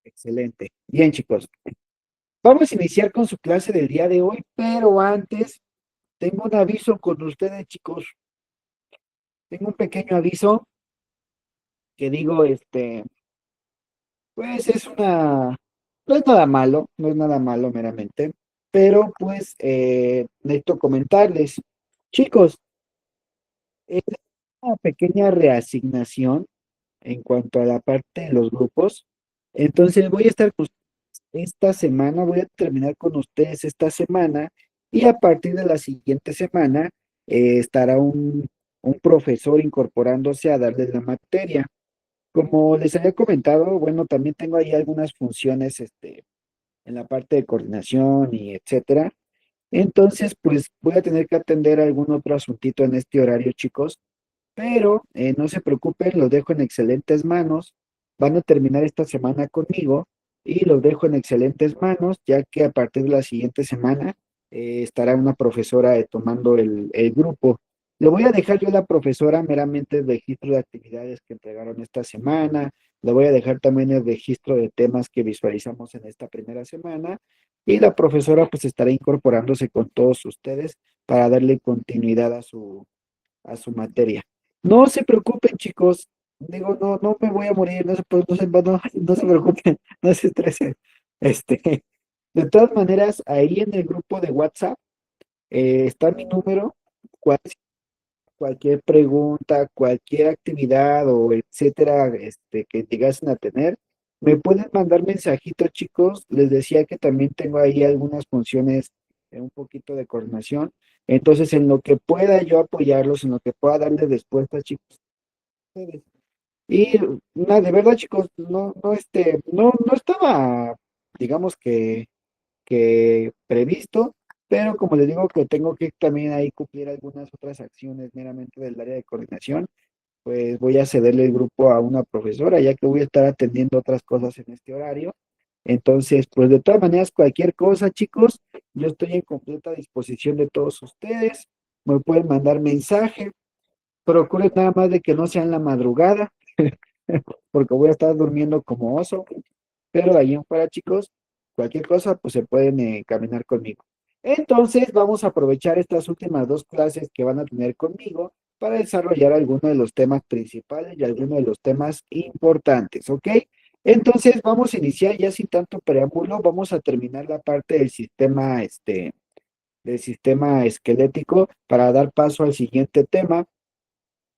Excelente. Bien, chicos. Vamos a iniciar con su clase del día de hoy, pero antes tengo un aviso con ustedes, chicos. Tengo un pequeño aviso que digo, pues no es nada malo, no es nada malo meramente, pero pues necesito comentarles. Chicos, es una pequeña reasignación en cuanto a la parte de los grupos. Entonces voy a estar con esta semana, voy a terminar con ustedes esta semana y a partir de la siguiente semana estará un profesor incorporándose a darles la materia. Como les había comentado, bueno, también tengo ahí algunas funciones en la parte de coordinación y etcétera. Entonces, pues voy a tener que atender algún otro asuntito en este horario, chicos, pero no se preocupen, los dejo en excelentes manos. Van a terminar esta semana conmigo y los dejo en excelentes manos, ya que a partir de la siguiente semana estará una profesora tomando el grupo. Le voy a dejar yo a la profesora meramente el registro de actividades que entregaron esta semana. Le voy a dejar también el registro de temas que visualizamos en esta primera semana. Y la profesora pues estará incorporándose con todos ustedes para darle continuidad a su materia. No se preocupen, chicos. Digo, no me voy a morir, no se preocupen, no se estresen. De todas maneras, ahí en el grupo de WhatsApp está mi número. cual- Cualquier pregunta, cualquier actividad o etcétera, que llegasen a tener, me pueden mandar mensajitos, chicos. Les decía que también tengo ahí algunas funciones, un poquito de coordinación. Entonces, en lo que pueda yo apoyarlos, en lo que pueda darles respuestas, chicos. Y nada, de verdad, chicos, no estaba, digamos que previsto, pero como les digo que tengo que también ahí cumplir algunas otras acciones meramente del área de coordinación, pues voy a cederle el grupo a una profesora, ya que voy a estar atendiendo otras cosas en este horario. Entonces, pues de todas maneras, cualquier cosa, chicos, yo estoy en completa disposición de todos ustedes. Me pueden mandar mensaje. Procuren nada más de que no sea en la madrugada, porque voy a estar durmiendo como oso. Pero de ahí en fuera, chicos, cualquier cosa, pues se pueden caminar conmigo. Entonces, vamos a aprovechar estas últimas dos clases que van a tener conmigo para desarrollar algunos de los temas principales y algunos de los temas importantes, ¿ok? Entonces, vamos a iniciar ya sin tanto preámbulo, vamos a terminar la parte del sistema esquelético para dar paso al siguiente tema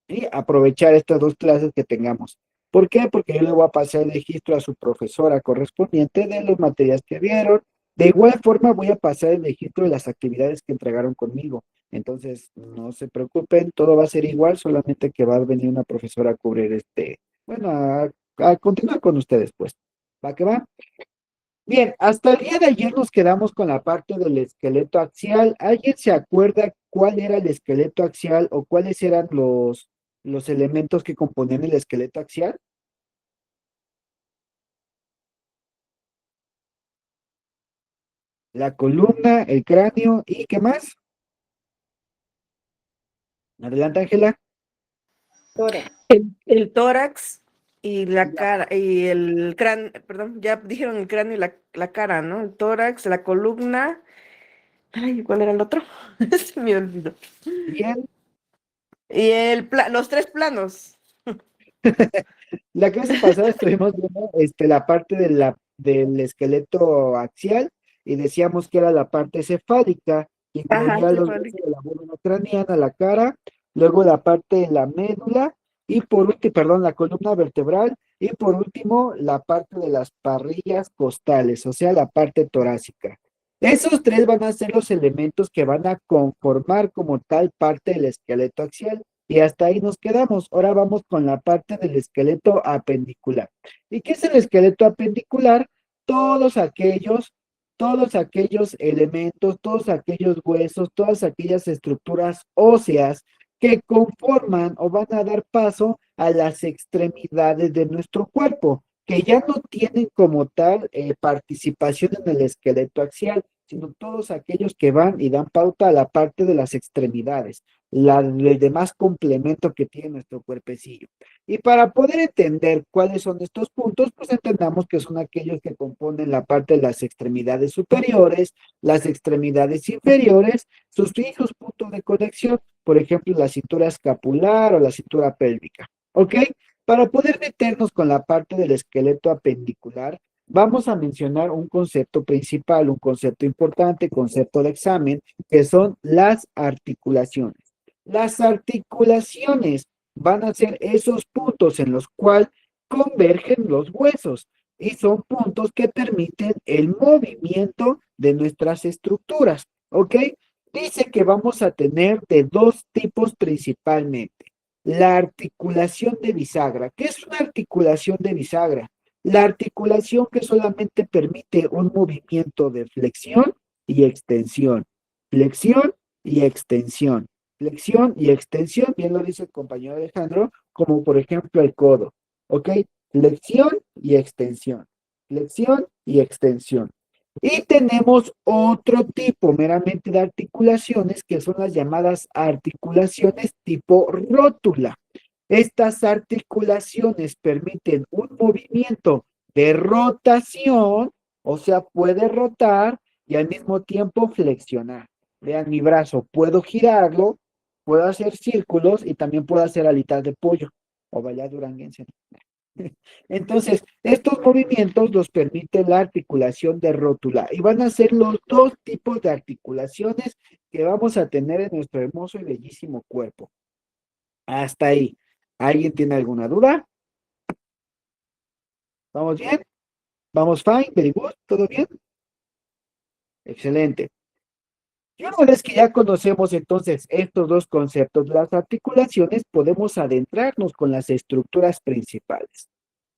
y aprovechar estas dos clases que tengamos. ¿Por qué? Porque yo le voy a pasar el registro a su profesora correspondiente de los materias que vieron. De igual forma voy a pasar el registro de las actividades que entregaron conmigo. Entonces, no se preocupen, todo va a ser igual, solamente que va a venir una profesora a cubrir bueno, a continuar con ustedes, pues. ¿Va que va? Bien, hasta el día de ayer nos quedamos con la parte del esqueleto axial. ¿Alguien se acuerda cuál era el esqueleto axial o cuáles eran los elementos que componían el esqueleto axial? La columna, el cráneo y ¿qué más? Adelante, Ángela. Tórax. El tórax y la cara, y el cráneo, perdón, ya dijeron el cráneo y la cara, ¿no? El tórax, la columna. Ay, ¿cuál era el otro? Se me olvidó. Bien, Y los tres planos. la clase pasada estuvimos viendo la parte del esqueleto axial y decíamos que era la parte cefálica, que Ajá, incluía los huesos cefálico. de la bóveda craneana, la cara, luego la parte de la médula y por último, perdón, la columna vertebral y por último la parte de las parrillas costales, o sea, la parte torácica. Esos tres van a ser los elementos que van a conformar como tal parte del esqueleto axial. Y hasta ahí nos quedamos. Ahora vamos con la parte del esqueleto apendicular. ¿Y qué es el esqueleto apendicular? Todos aquellos, todos aquellos elementos, todos aquellos huesos, todas aquellas estructuras óseas que conforman o van a dar paso a las extremidades de nuestro cuerpo, que ya no tienen como tal participación en el esqueleto axial, sino todos aquellos que van y dan pauta a la parte de las extremidades. el demás complemento que tiene nuestro cuerpecillo. Y para poder entender cuáles son estos puntos, pues entendamos que son aquellos que componen la parte de las extremidades superiores, las extremidades inferiores, sus fijos puntos de conexión, por ejemplo, la cintura escapular o la cintura pélvica. ¿Ok? Para poder meternos con la parte del esqueleto apendicular, vamos a mencionar un concepto principal, un concepto importante, concepto de examen, que son las articulaciones. Las articulaciones van a ser esos puntos en los cuales convergen los huesos y son puntos que permiten el movimiento de nuestras estructuras, ¿ok? Dice que vamos a tener de dos tipos principalmente. La articulación de bisagra. ¿Qué es una articulación de bisagra? La articulación que solamente permite un movimiento de flexión y extensión. Flexión y extensión. Flexión y extensión, bien lo dice el compañero Alejandro, como por ejemplo el codo. ¿Ok? Flexión y extensión. Flexión y extensión. Y tenemos otro tipo meramente de articulaciones que son las llamadas articulaciones tipo rótula. Estas articulaciones permiten un movimiento de rotación, o sea, puede rotar y al mismo tiempo flexionar. Vean mi brazo, puedo girarlo, puedo hacer círculos y también puedo hacer alitas de pollo o bailar duranguense. Entonces, estos movimientos los permite la articulación de rótula y van a ser los dos tipos de articulaciones que vamos a tener en nuestro hermoso y bellísimo cuerpo. Hasta ahí. ¿Alguien tiene alguna duda? ¿Vamos bien? ¿Vamos fine? ¿Very good? ¿Todo bien? Excelente. Y una vez que ya conocemos entonces estos dos conceptos, las articulaciones, podemos adentrarnos con las estructuras principales.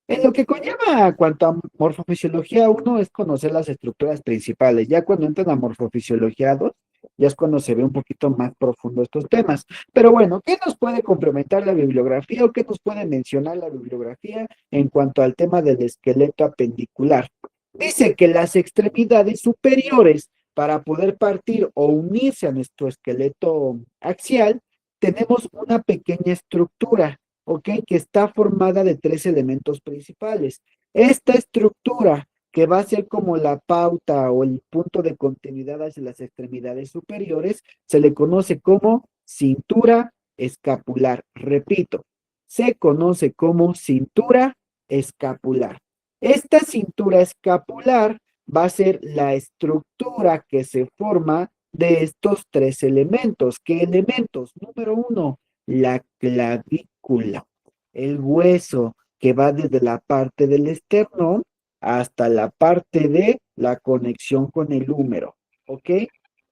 En lo que conlleva cuanto a morfofisiología 1 es conocer las estructuras principales. Ya cuando entran a morfofisiología 2, ya es cuando se ve un poquito más profundo estos temas. Pero bueno, ¿qué nos puede complementar la bibliografía o qué nos puede mencionar la bibliografía en cuanto al tema del esqueleto apendicular? Dice que las extremidades superiores para poder partir o unirse a nuestro esqueleto axial, tenemos una pequeña estructura, ¿ok? Que está formada de tres elementos principales. Esta estructura, que va a ser como la pauta o el punto de continuidad hacia las extremidades superiores, se le conoce como cintura escapular. Repito, se conoce como cintura escapular. Esta cintura escapular va a ser la estructura que se forma de estos tres elementos. ¿Qué elementos? Número uno, la clavícula, el hueso que va desde la parte del esternón hasta la parte de la conexión con el húmero, ¿ok?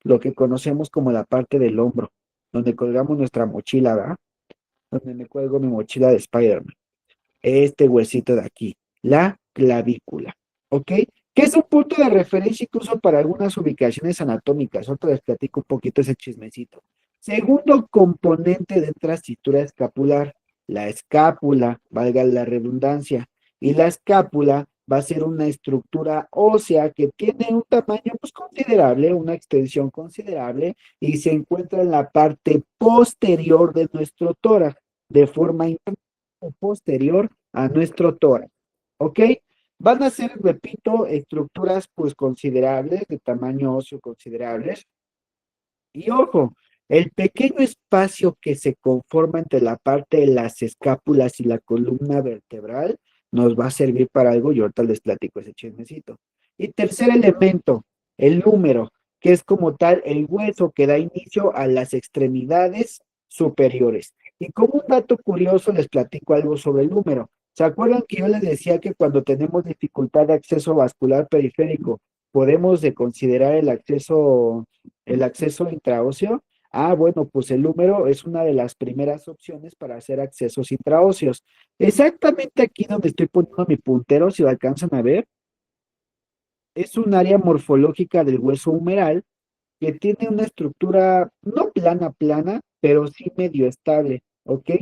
Lo que conocemos como la parte del hombro, donde colgamos nuestra mochila, ¿verdad? Donde me cuelgo mi mochila de Spider-Man. Este huesito de aquí, la clavícula, ¿ok? Que es un punto de referencia incluso para algunas ubicaciones anatómicas. Otro les platico un poquito ese chismecito. Segundo componente de esta cintura escapular, la escápula, valga la redundancia. Y la escápula va a ser una estructura ósea que tiene un tamaño pues, considerable, una extensión considerable, y se encuentra en la parte posterior de nuestro tórax, de forma posterior a nuestro tórax. ¿Ok? Van a ser, repito, estructuras pues considerables, de tamaño óseo considerables. Y ojo, el pequeño espacio que se conforma entre la parte de las escápulas y la columna vertebral nos va a servir para algo y ahorita les platico ese chismecito. Y tercer elemento, el húmero, que es como tal el hueso que da inicio a las extremidades superiores. Y como un dato curioso les platico algo sobre el húmero. ¿Se acuerdan que yo les decía que cuando tenemos dificultad de acceso vascular periférico podemos de considerar el acceso intraóseo? Ah, bueno, pues el húmero es una de las primeras opciones para hacer accesos intraóseos. Exactamente aquí donde estoy poniendo mi puntero, si lo alcanzan a ver, es un área morfológica del hueso humeral que tiene una estructura no plana, plana, pero sí medio estable, ¿ok?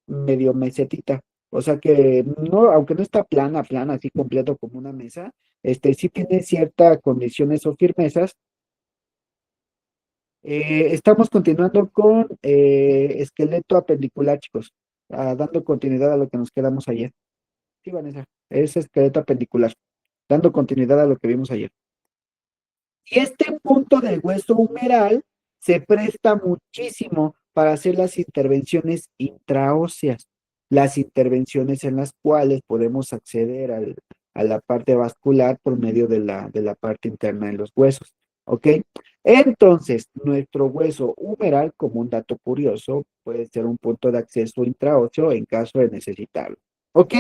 Medio mesetita. O sea que no, aunque no está plana, plana, así completo como una mesa, sí tiene ciertas condiciones o firmezas Estamos continuando con esqueleto apendicular, chicos. Dando continuidad a lo que nos quedamos ayer. Sí, Vanessa, es esqueleto apendicular, dando continuidad a lo que vimos ayer. Y este punto del hueso humeral se presta muchísimo para hacer las intervenciones intraóseas, las intervenciones en las cuales podemos acceder a la parte vascular por medio de la parte interna de los huesos. ¿Ok? Entonces, nuestro hueso humeral, como un dato curioso, puede ser un punto de acceso intraóseo en caso de necesitarlo. ¿Ok?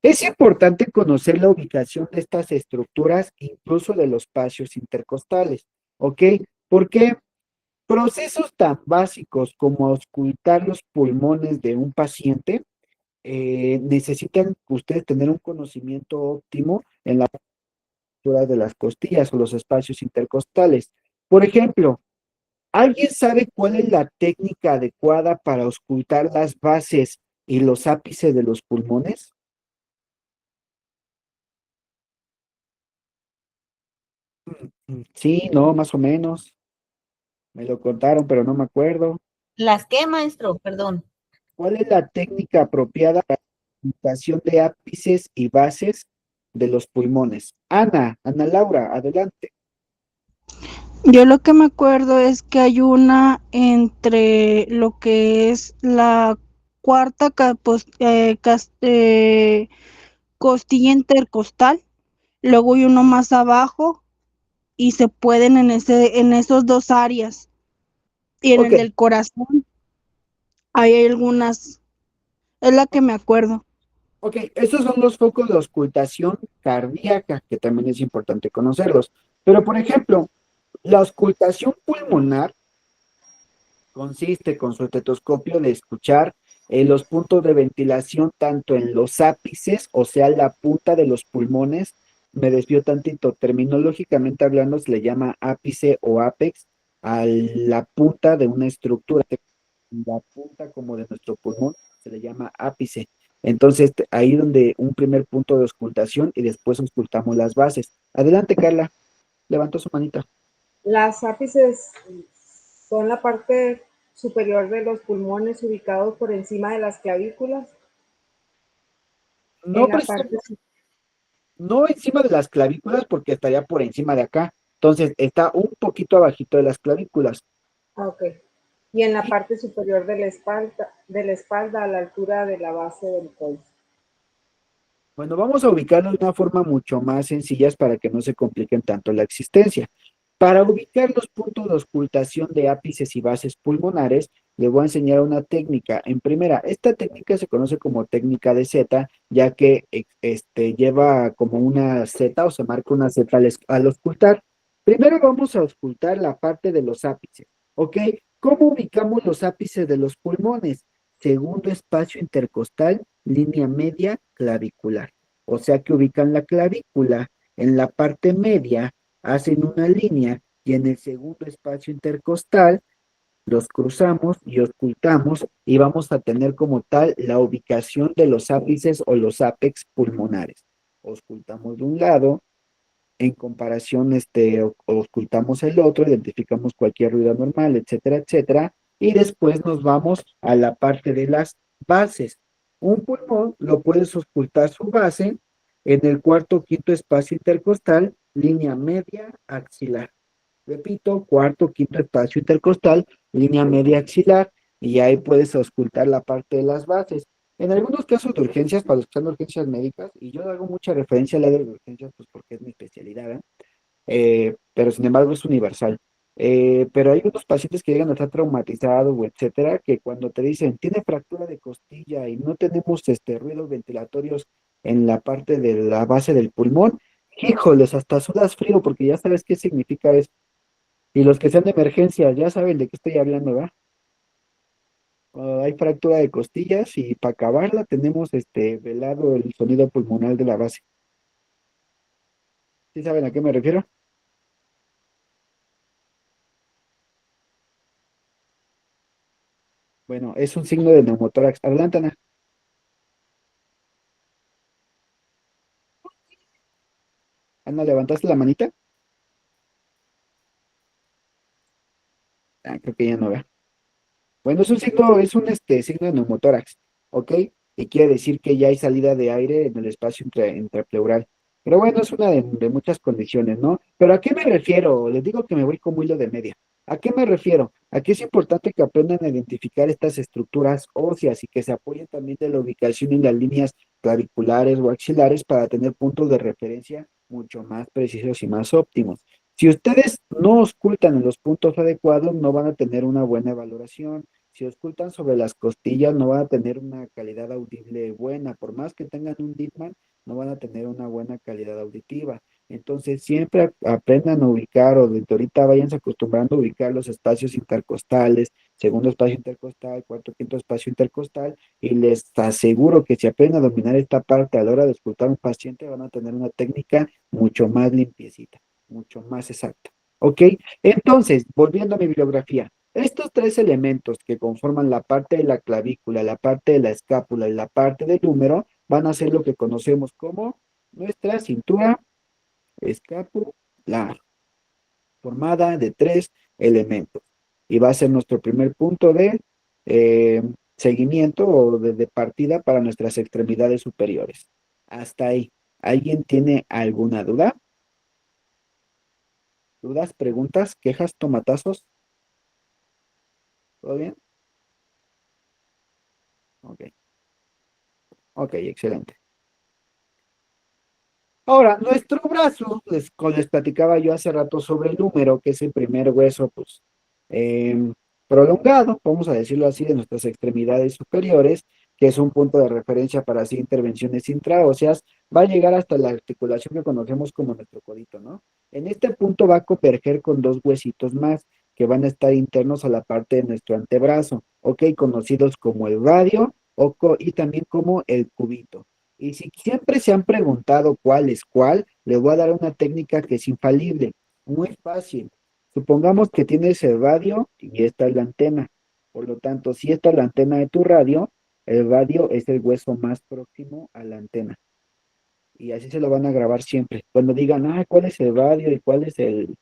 Es importante conocer la ubicación de estas estructuras, incluso de los espacios intercostales, ¿ok? Porque procesos tan básicos como auscultar los pulmones de un paciente necesitan ustedes tener un conocimiento óptimo en la altura de las costillas o los espacios intercostales. Por ejemplo, ¿alguien sabe cuál es la técnica adecuada para auscultar las bases y los ápices de los pulmones? Sí, no, más o menos. Me lo contaron, pero no me acuerdo. ¿Las qué, maestro? Perdón. ¿Cuál es la técnica apropiada para la identificación de ápices y bases de los pulmones? Ana Laura, adelante. Yo lo que me acuerdo es que hay una entre lo que es la cuarta costilla intercostal, luego hay uno más abajo y se pueden en esos dos áreas. Y en Ok, el del corazón hay algunas, es la que me acuerdo. ok, esos son los focos de auscultación cardíaca, que también es importante conocerlos. Pero, por ejemplo, la auscultación pulmonar consiste con su estetoscopio de escuchar los puntos de ventilación tanto en los ápices, o sea, la punta de los pulmones. Me desvío tantito, terminológicamente hablando se le llama ápice o ápex a la punta de una estructura. La punta como de nuestro pulmón se le llama ápice. Entonces, ahí donde un primer punto de auscultación y después auscultamos las bases. Adelante, Carla, levantó su manita. Las ápices son la parte superior de los pulmones ubicados por encima de las clavículas. No En la parte, precisamente no encima de las clavículas porque estaría por encima de acá. Entonces está un poquito abajito de las clavículas. ok. Y en la Y parte superior de la espalda a la altura de la base del codo. bueno, vamos a ubicarlo de una forma mucho más sencilla para que no se compliquen tanto la existencia. Para ubicar los puntos de auscultación de ápices y bases pulmonares, le voy a enseñar una técnica. En primera, esta técnica se conoce como técnica de Z, ya que lleva como una Z o se marca una Z al auscultar. Primero vamos a auscultar la parte de los ápices, ¿ok? ¿Cómo ubicamos los ápices de los pulmones? Segundo espacio intercostal, línea media clavicular. O sea que ubican la clavícula en la parte media, hacen una línea y en el segundo espacio intercostal los cruzamos y ocultamos y vamos a tener como tal la ubicación de los ápices o los ápex pulmonares. Ocultamos de un lado, en comparación, ocultamos el otro, identificamos cualquier ruido anormal, etcétera, etcétera, y después nos vamos a la parte de las bases. Un pulmón lo puedes ocultar su base en el cuarto o quinto espacio intercostal, línea media axilar. Repito, cuarto o quinto espacio intercostal, línea media axilar, y ahí puedes ocultar la parte de las bases. En algunos casos de urgencias, para los que están urgencias médicas, y yo hago mucha referencia a la de urgencias, pues porque es mi especialidad, ¿eh? Pero sin embargo es universal. Pero hay unos pacientes que llegan a estar traumatizados o etcétera, que cuando te dicen, tiene fractura de costilla y no tenemos ruidos ventilatorios en la parte de la base del pulmón, híjoles, hasta sudas frío porque ya sabes qué significa eso. Y los que sean de emergencia, ya saben de qué estoy hablando, ¿verdad? Hay fractura de costillas y para acabarla tenemos velado el sonido pulmonar de la base. ¿Sí saben a qué me refiero? Bueno, es un signo de neumotórax. Adelante, Ana. Ana, ¿levantaste la manita? Ah, creo que ya no vea. Bueno, es un signo, signo de neumotórax, ¿ok? Y quiere decir que ya hay salida de aire en el espacio intrapleural. Pero bueno, es una de muchas condiciones, ¿no? Pero ¿a qué me refiero? Les digo que me voy como hilo de media. ¿A qué me refiero? Aquí es importante que aprendan a identificar estas estructuras óseas y que se apoyen también de la ubicación en las líneas claviculares o axilares para tener puntos de referencia mucho más precisos y más óptimos. Si ustedes no auscultan en los puntos adecuados, no van a tener una buena valoración. Si auscultan sobre las costillas, no van a tener una calidad audible buena. Por más que tengan un Discman, no van a tener una buena calidad auditiva. Entonces, siempre aprendan a ubicar o desde ahorita váyanse acostumbrando a ubicar los espacios intercostales, segundo espacio intercostal, cuarto, quinto espacio intercostal, y les aseguro que si aprenden a dominar esta parte a la hora de escuchar a un paciente, van a tener una técnica mucho más limpiecita, mucho más exacta. ¿Ok? Entonces, volviendo a mi bibliografía, estos tres elementos que conforman la parte de la clavícula, la parte de la escápula y la parte del húmero van a ser lo que conocemos como nuestra cintura escapular, formada de tres elementos. Y va a ser nuestro primer punto de eh, seguimiento o de partida para nuestras extremidades superiores. Hasta ahí. ¿Alguien tiene alguna duda? ¿Dudas, preguntas, quejas, tomatazos? ¿Todo bien? Ok, ok, excelente. Ahora, nuestro brazo, les platicaba yo hace rato sobre el húmero, que es el primer hueso, pues, em, prolongado, vamos a decirlo así, de nuestras extremidades superiores, que es un punto de referencia para hacer intervenciones intraóseas, va a llegar hasta la articulación que conocemos como nuestro codito, ¿no? En este punto va a converger con dos huesitos más, que van a estar internos a la parte de nuestro antebrazo, ¿ok? Conocidos como el radio y también como el cubito. Y si siempre se han preguntado cuál es cuál, les voy a dar una técnica que es infalible, muy fácil. Supongamos que tienes el radio y esta es la antena. Por lo tanto, si esta es la antena de tu radio, el radio es el hueso más próximo a la antena. Y así se lo van a grabar siempre. Cuando digan, ¿cuál es el radio y cuál es el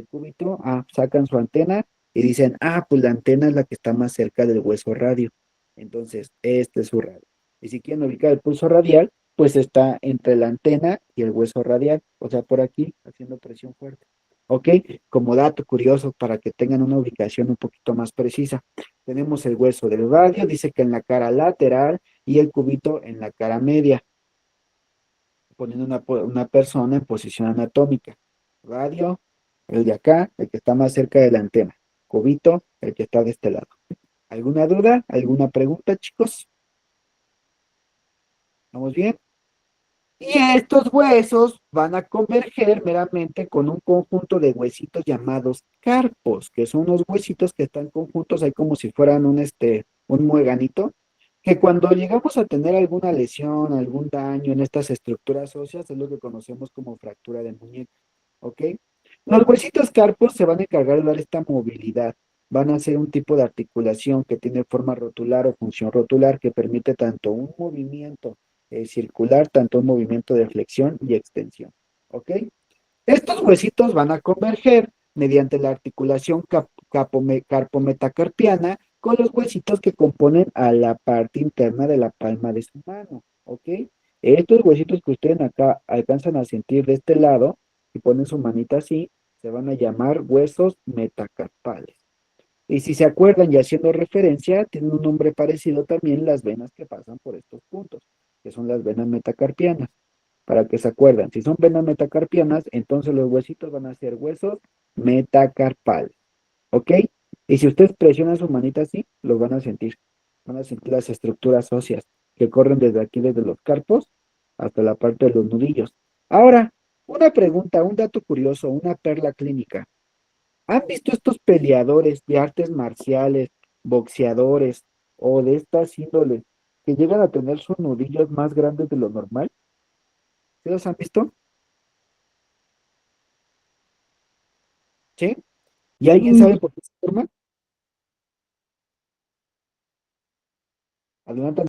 cúbito? Sacan su antena y dicen, pues la antena es la que está más cerca del hueso radio. Entonces, este es su radio. Y si quieren ubicar el pulso radial, pues está entre la antena y el hueso radial, o sea, por aquí, haciendo presión fuerte. ¿Ok? Como dato curioso para que tengan una ubicación un poquito más precisa. Tenemos el hueso del radio, dice que en la cara lateral y el cúbito en la cara media poniendo una persona en posición anatómica. Radio, el de acá, el que está más cerca de la antena. Cubito, el que está de este lado. ¿Alguna duda? ¿Alguna pregunta, chicos? ¿Vamos bien? Y estos huesos van a converger meramente con un conjunto de huesitos llamados carpos, que son unos huesitos que están conjuntos ahí como si fueran un mueganito, que cuando llegamos a tener alguna lesión, algún daño en estas estructuras óseas, es lo que conocemos como fractura de muñeca, ¿ok? Los huesitos carpos se van a encargar de dar esta movilidad, van a ser un tipo de articulación que tiene forma rotular o función rotular que permite tanto un movimiento circular, tanto un movimiento de flexión y extensión, ¿ok? Estos huesitos van a converger mediante la articulación carpometacarpiana con los huesitos que componen a la parte interna de la palma de su mano, ¿ok? Estos huesitos que ustedes acá alcanzan a sentir de este lado, y ponen su manita así, se van a llamar huesos metacarpales. Y si se acuerdan y haciendo referencia, tienen un nombre parecido también las venas que pasan por estos puntos, que son las venas metacarpianas para que se acuerdan. Si son venas metacarpianas, entonces los huesitos van a ser huesos metacarpales, ¿ok? Y si ustedes presionan su manita así, los van a sentir. Van a sentir las estructuras óseas que corren desde aquí, desde los carpos, hasta la parte de los nudillos. Ahora, una pregunta, un dato curioso, una perla clínica. ¿Han visto estos peleadores de artes marciales, boxeadores o de estas índoles que llegan a tener sus nudillos más grandes de lo normal? ¿Sí los han visto? ¿Sí? ¿Y alguien Mm, sabe por qué se forma? Adelante.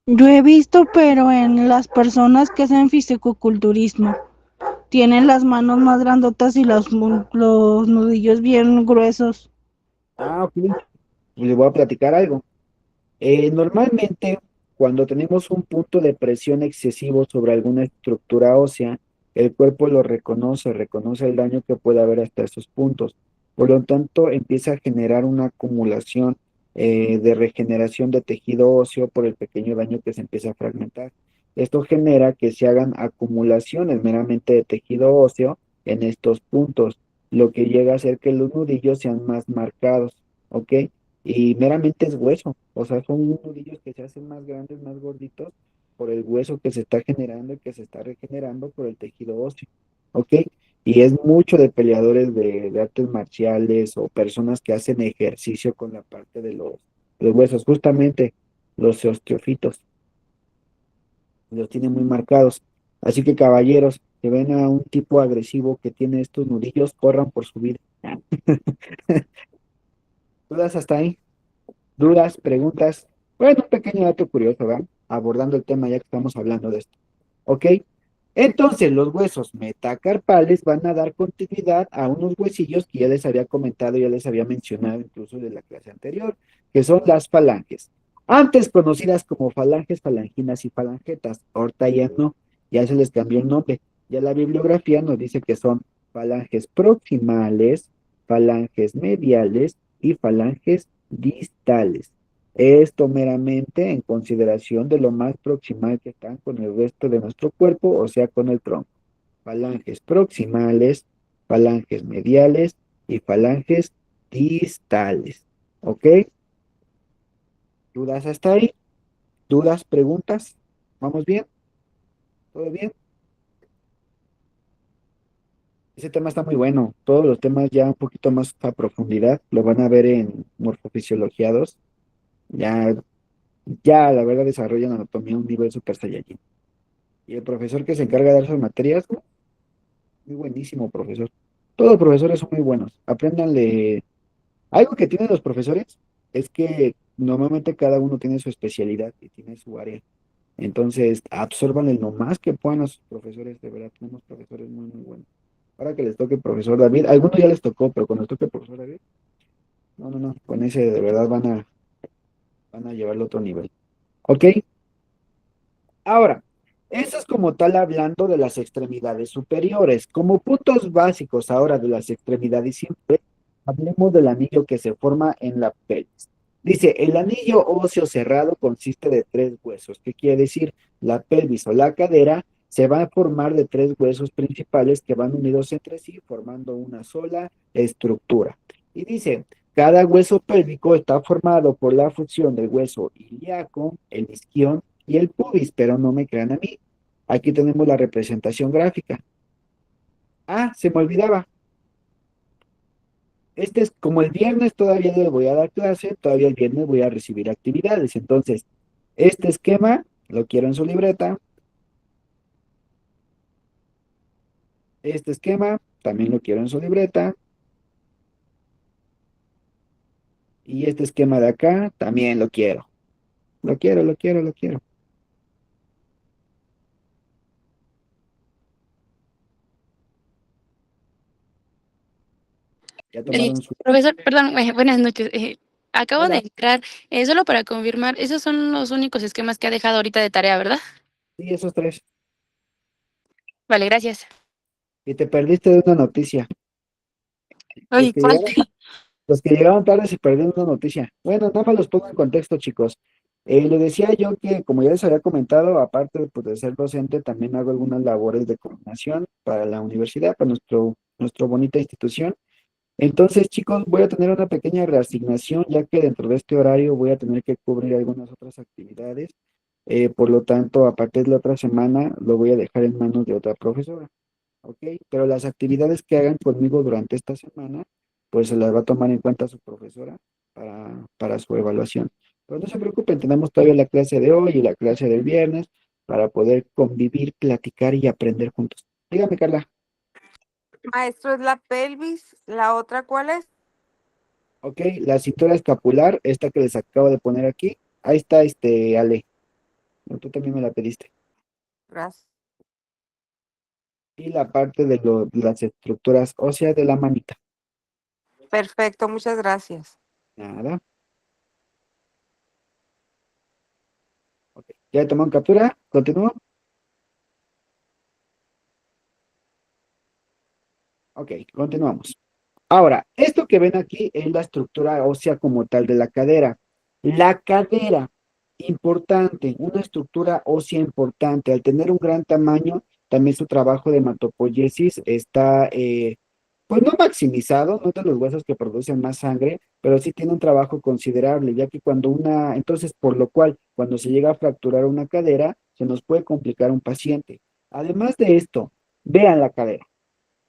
Yo he visto, pero en las personas que hacen fisicoculturismo. Tienen las manos más grandotas y los nudillos bien gruesos. Ah, ok. Pues les voy a platicar algo. Normalmente, cuando tenemos un punto de presión excesivo sobre alguna estructura ósea, el cuerpo lo reconoce el daño que puede haber hasta esos puntos. Por lo tanto, empieza a generar una acumulación de regeneración de tejido óseo por el pequeño daño que se empieza a fragmentar. Esto genera que se hagan acumulaciones meramente de tejido óseo en estos puntos, lo que llega a hacer que los nudillos sean más marcados, ¿ok? Y meramente es hueso, o sea, son nudillos que se hacen más grandes, más gorditos, por el hueso que se está generando y que se está regenerando por el tejido óseo, ¿ok? Y es mucho de peleadores de artes marciales o personas que hacen ejercicio con la parte de los huesos, justamente los osteofitos, los tienen muy marcados. Así que caballeros, que ven a un tipo agresivo que tiene estos nudillos, corran por su vida. ¿Dudas hasta ahí? ¿Dudas, preguntas? Bueno, un pequeño dato curioso, ¿verdad? Abordando el tema ya que estamos hablando de esto. ¿Ok? Entonces, los huesos metacarpales van a dar continuidad a unos huesillos que ya les había comentado, ya les había mencionado incluso de la clase anterior, que son las falanges. Antes conocidas como falanges, falanginas y falangetas. Ahorita ya no, ya se les cambió el nombre. Ya la bibliografía nos dice que son falanges proximales, falanges mediales y falanges distales. Esto meramente en consideración de lo más proximal que están con el resto de nuestro cuerpo, o sea, con el tronco. Falanges proximales, falanges mediales y falanges distales. ¿Ok? ¿Dudas hasta ahí? ¿Dudas, preguntas? ¿Vamos bien? ¿Todo bien? Ese tema está muy bueno. Todos los temas ya un poquito más a profundidad lo van a ver en Morfofisiología 2. Ya, ya la verdad desarrollan anatomía a un nivel super saiyajin. Y el profesor que se encarga de dar sus materias, muy buenísimo profesor. Todos los profesores son muy buenos. Apréndanle. Algo que tienen los profesores es que normalmente cada uno tiene su especialidad y tiene su área. Entonces, absorban lo más que puedan a sus profesores. De verdad, tenemos profesores muy, muy buenos. Ahora que les toque el profesor David, a algunos ya les tocó, pero cuando les toque el profesor David, no, no, no, con ese de verdad van a llevarlo a otro nivel. ¿Ok? Ahora, eso es como tal hablando de las extremidades superiores. Como puntos básicos ahora de las extremidades inferiores, hablemos del anillo que se forma en la pelvis. Dice, el anillo óseo cerrado consiste de tres huesos. ¿Qué quiere decir? La pelvis o la cadera se va a formar de tres huesos principales que van unidos entre sí, formando una sola estructura. Y dice, cada hueso pélvico está formado por la fusión del hueso ilíaco, el isquion y el pubis, pero no me crean a mí. Aquí tenemos la representación gráfica. Ah, se me olvidaba. Este es como el viernes todavía le voy a dar clase, todavía el viernes voy a recibir actividades. Entonces, este esquema lo quiero en su libreta. Este esquema también lo quiero en su libreta. Y este esquema de acá también lo quiero. Lo quiero, lo quiero, lo quiero. Ya tomaron su... Profesor, perdón, buenas noches. Acabo de Hola. entrar, solo para confirmar, esos son los únicos esquemas que ha dejado ahorita de tarea, ¿verdad? Sí, esos tres. Vale, gracias. Y te perdiste de una noticia. Los Oye, que ¿cuál? llegaron Los que llegaron tarde se perdieron una noticia. Bueno, nada más los pongo en contexto, chicos. Les decía yo que, como ya les había comentado, aparte pues, de ser docente, también hago algunas labores de coordinación para la universidad, para nuestra bonita institución. Entonces, chicos, voy a tener una pequeña reasignación, ya que dentro de este horario voy a tener que cubrir algunas otras actividades. Por lo tanto, a partir de la otra semana lo voy a dejar en manos de otra profesora. ¿Ok? Pero las actividades que hagan conmigo durante esta semana, pues se las va a tomar en cuenta su profesora para su evaluación. Pero no se preocupen, tenemos todavía la clase de hoy y la clase del viernes para poder convivir, platicar y aprender juntos. Dígame, Carla. Maestro, es la pelvis, ¿la otra cuál es? ¿Ok? La cintura escapular, esta que les acabo de poner aquí, ahí está, Ale. No, tú también me la pediste. Gracias. y la parte de las estructuras óseas de la manita. Perfecto, muchas gracias. Nada. Ok. ¿Ya tomaron captura? ¿Continúo? Ok, continuamos. Ahora, esto que ven aquí es la estructura ósea como tal de la cadera. La cadera, importante, una estructura ósea importante. Al tener un gran tamaño, también su trabajo de hematopoiesis está, pues no maximizado, no es de los huesos que producen más sangre, pero sí tiene un trabajo considerable, ya que entonces, por lo cual, cuando se llega a fracturar una cadera, se nos puede complicar un paciente. Además de esto, vean la cadera.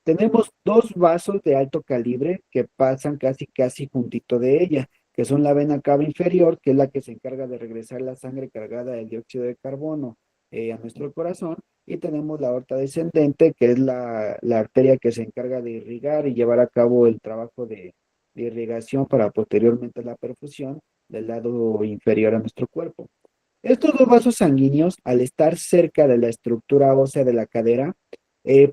Tenemos dos vasos de alto calibre que pasan casi juntito de ella, que son la vena cava inferior, que es la que se encarga de regresar la sangre cargada de dióxido de carbono a nuestro corazón, y tenemos la aorta descendente, que es la arteria que se encarga de irrigar y llevar a cabo el trabajo de irrigación para posteriormente la perfusión del lado inferior a nuestro cuerpo. Estos dos vasos sanguíneos, al estar cerca de la estructura ósea de la cadera,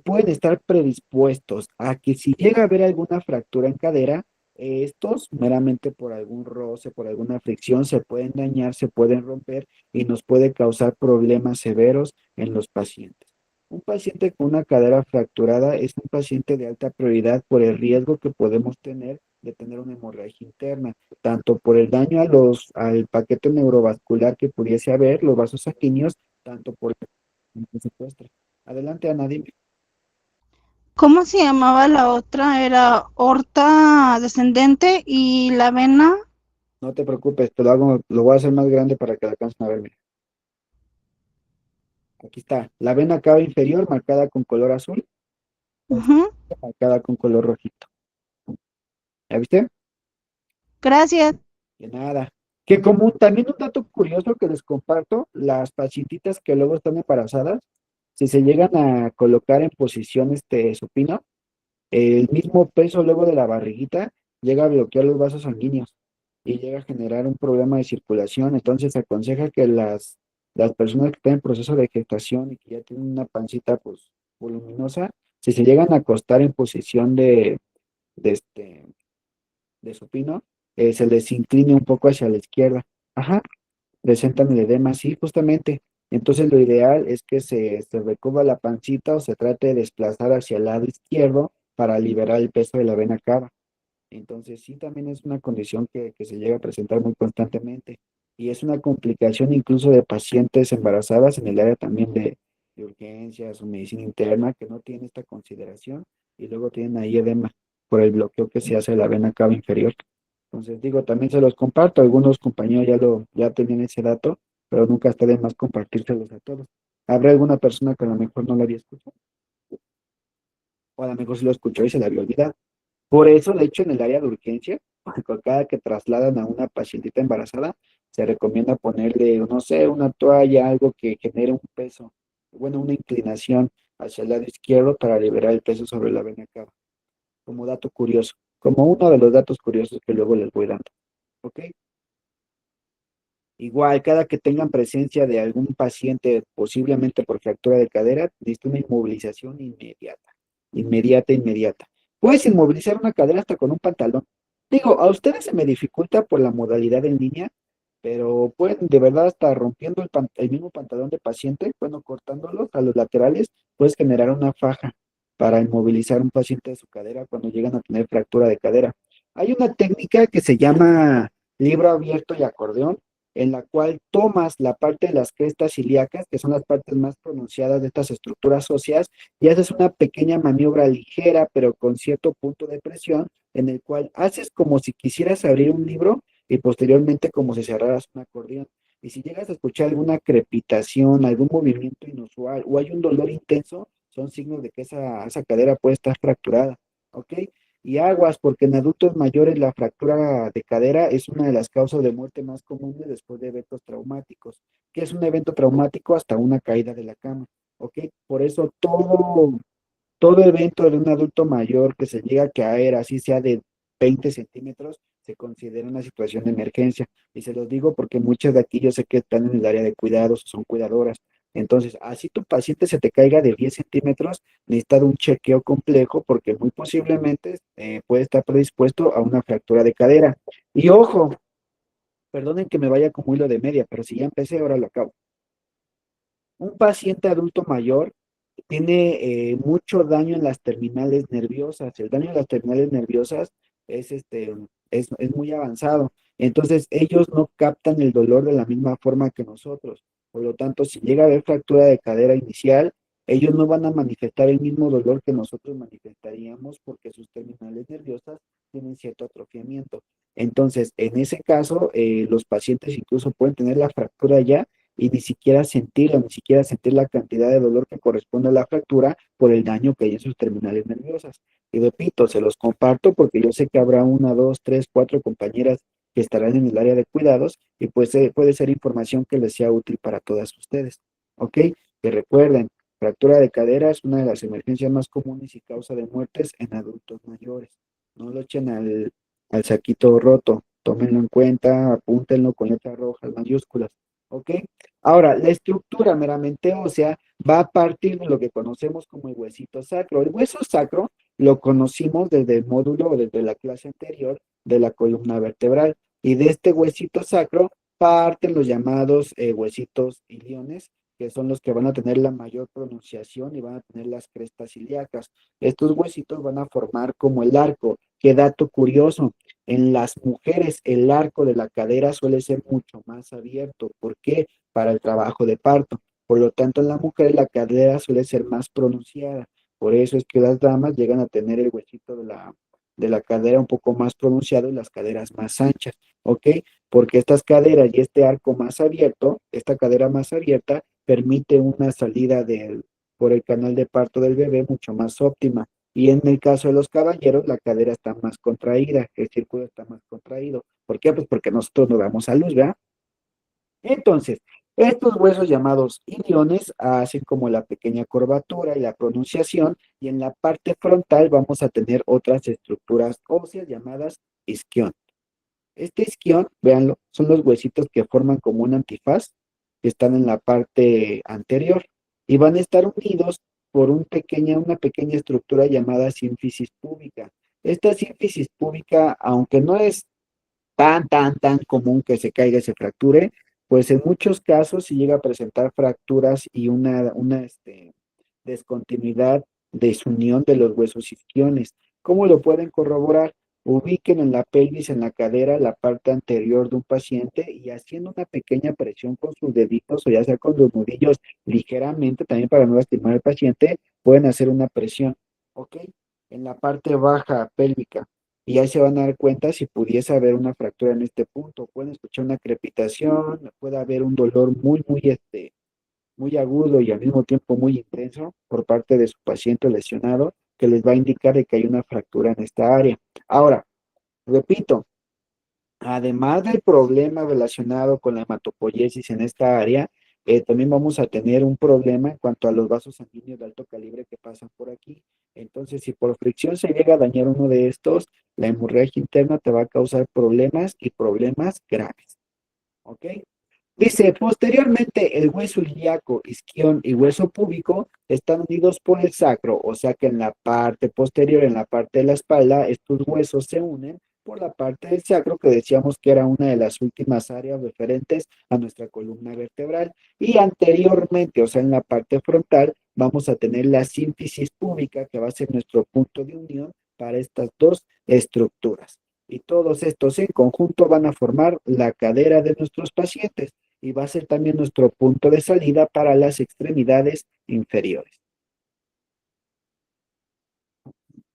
pueden estar predispuestos a que si llega a haber alguna fractura en cadera, estos meramente por algún roce, por alguna fricción, se pueden dañar, se pueden romper y nos puede causar problemas severos en los pacientes. Un paciente con una cadera fracturada es un paciente de alta prioridad por el riesgo que podemos tener de tener una hemorragia interna, tanto por el daño al paquete neurovascular que pudiese haber, los vasos sanguíneos, tanto por el que secuestra. Adelante, Ana, dime. ¿Cómo se llamaba la otra? Era aorta descendente y la vena. No te preocupes, lo voy a hacer más grande para que alcancen a verme. Aquí está, la vena cava inferior marcada con color azul, Ujú. marcada con color rojito. ¿Ya viste? Gracias. De nada. Que como también un dato curioso que les comparto, las pacientitas que luego están embarazadas, si se llegan a colocar en posición supino, el mismo peso luego de la barriguita llega a bloquear los vasos sanguíneos y llega a generar un problema de circulación. Entonces se aconseja que las personas que están en proceso de gestación y que ya tienen una pancita pues voluminosa, si se llegan a acostar en posición de, este, de supino, se les incline un poco hacia la izquierda. Ajá, presentan el edema, sí, justamente. Entonces lo ideal es que se recubra la pancita o se trate de desplazar hacia el lado izquierdo para liberar el peso de la vena cava. Entonces sí, también es una condición que se llega a presentar muy constantemente y es una complicación incluso de pacientes embarazadas en el área también de urgencias o medicina interna que no tienen esta consideración y luego tienen ahí edema por el bloqueo que se hace de la vena cava inferior. Entonces digo, también se los comparto, algunos compañeros ya tenían ese dato, pero nunca está de más compartírselos a todos. ¿Habrá alguna persona que a lo mejor no lo había escuchado? O a lo mejor sí lo escuchó y se le había olvidado. Por eso, de hecho, en el área de urgencia, con cada que trasladan a una pacientita embarazada, se recomienda ponerle, no sé, una toalla, algo que genere un peso, bueno, una inclinación hacia el lado izquierdo para liberar el peso sobre la vena cava, como dato curioso, como uno de los datos curiosos que luego les voy dando. ¿Ok? Igual, cada que tengan presencia de algún paciente, posiblemente por fractura de cadera, necesita una inmovilización inmediata, inmediata, inmediata. Puedes inmovilizar una cadera hasta con un pantalón. Digo, a ustedes se me dificulta por la modalidad en línea, pero pueden de verdad hasta rompiendo el mismo pantalón de paciente, bueno, cortándolos a los laterales, puedes generar una faja para inmovilizar un paciente de su cadera cuando llegan a tener fractura de cadera. Hay una técnica que se llama libro abierto y acordeón en la cual tomas la parte de las crestas ilíacas, que son las partes más pronunciadas de estas estructuras óseas, y haces una pequeña maniobra ligera, pero con cierto punto de presión, en el cual haces como si quisieras abrir un libro y posteriormente como si cerraras un acordeón. Y si llegas a escuchar alguna crepitación, algún movimiento inusual o hay un dolor intenso, son signos de que esa cadera puede estar fracturada, ¿ok? Y aguas, porque en adultos mayores la fractura de cadera es una de las causas de muerte más comunes después de eventos traumáticos. ¿Qué es un evento traumático? Hasta una caída de la cama, ¿ok? Por eso todo evento de un adulto mayor que se llega a caer, así sea de 20 centímetros, se considera una situación de emergencia. Y se los digo porque muchas de aquí yo sé que están en el área de cuidados, son cuidadoras. Entonces, así tu paciente se te caiga de 10 centímetros, necesita de un chequeo complejo porque muy posiblemente puede estar predispuesto a una fractura de cadera. Y ojo, perdonen que me vaya como hilo de media, pero si ya empecé, ahora lo acabo. Un paciente adulto mayor tiene mucho daño en las terminales nerviosas. El daño en las terminales nerviosas es muy avanzado. Entonces, ellos no captan el dolor de la misma forma que nosotros. Por lo tanto, si llega a haber fractura de cadera inicial, ellos no van a manifestar el mismo dolor que nosotros manifestaríamos porque sus terminales nerviosas tienen cierto atrofiamiento. Entonces, en ese caso, los pacientes incluso pueden tener la fractura ya y ni siquiera sentirla, ni siquiera sentir la cantidad de dolor que corresponde a la fractura por el daño que hay en sus terminales nerviosas. Y repito, se los comparto porque yo sé que habrá una, dos, tres, cuatro compañeras que estarán en el área de cuidados y pues puede ser información que les sea útil para todas ustedes. ¿Ok? Que recuerden, fractura de cadera es una de las emergencias más comunes y causa de muertes en adultos mayores. No lo echen al saquito roto, tómenlo en cuenta, apúntenlo con letras rojas, mayúsculas. ¿Ok? Ahora, la estructura meramente ósea va a partir de lo que conocemos como el huesito sacro. El hueso sacro lo conocimos desde el módulo o desde la clase anterior de la columna vertebral. Y de este huesito sacro parten los llamados huesitos iliones, que son los que van a tener la mayor pronunciación y van a tener las crestas ilíacas. Estos huesitos van a formar como el arco. Qué dato curioso. En las mujeres el arco de la cadera suele ser mucho más abierto. ¿Por qué? Para el trabajo de parto. Por lo tanto, en la mujer la cadera suele ser más pronunciada. Por eso es que las damas llegan a tener el huesito de la cadera un poco más pronunciado y las caderas más anchas. ¿Ok? Porque estas caderas y este arco más abierto, esta cadera más abierta, permite una salida por el canal de parto del bebé mucho más óptima. Y en el caso de los caballeros, la cadera está más contraída, el círculo está más contraído. ¿Por qué? Pues porque nosotros no damos a luz, ¿verdad? Entonces, estos huesos llamados iliones hacen como la pequeña curvatura y la pronunciación, y en la parte frontal vamos a tener otras estructuras óseas llamadas isquion. Este isquion, véanlo, son los huesitos que forman como un antifaz, que están en la parte anterior, y van a estar unidos por una pequeña estructura llamada sínfisis púbica. Esta sínfisis púbica, aunque no es tan común que se caiga y se fracture, pues en muchos casos sí llega a presentar fracturas y una descontinuidad, desunión de los huesos isquiones. ¿Cómo lo pueden corroborar? Ubiquen en la pelvis, en la cadera, la parte anterior de un paciente y haciendo una pequeña presión con sus deditos o ya sea con los nudillos ligeramente, también para no lastimar al paciente, pueden hacer una presión, ¿ok? En la parte baja pélvica. Y ahí se van a dar cuenta si pudiese haber una fractura en este punto. Pueden escuchar una crepitación, puede haber un dolor muy agudo y al mismo tiempo muy intenso por parte de su paciente lesionado que les va a indicar de que hay una fractura en esta área. Ahora, repito, además del problema relacionado con la hematopoiesis en esta área, también vamos a tener un problema en cuanto a los vasos sanguíneos de alto calibre que pasan por aquí. Entonces, si por fricción se llega a dañar uno de estos, la hemorragia interna te va a causar problemas y problemas graves. ¿Ok? Dice, posteriormente el hueso ilíaco, isquión y hueso púbico están unidos por el sacro, o sea que en la parte posterior, en la parte de la espalda, estos huesos se unen por la parte del sacro que decíamos que era una de las últimas áreas referentes a nuestra columna vertebral. Y anteriormente, o sea en la parte frontal, vamos a tener la sínfisis púbica que va a ser nuestro punto de unión para estas dos estructuras. Y todos estos en conjunto van a formar la cadera de nuestros pacientes y va a ser también nuestro punto de salida para las extremidades inferiores.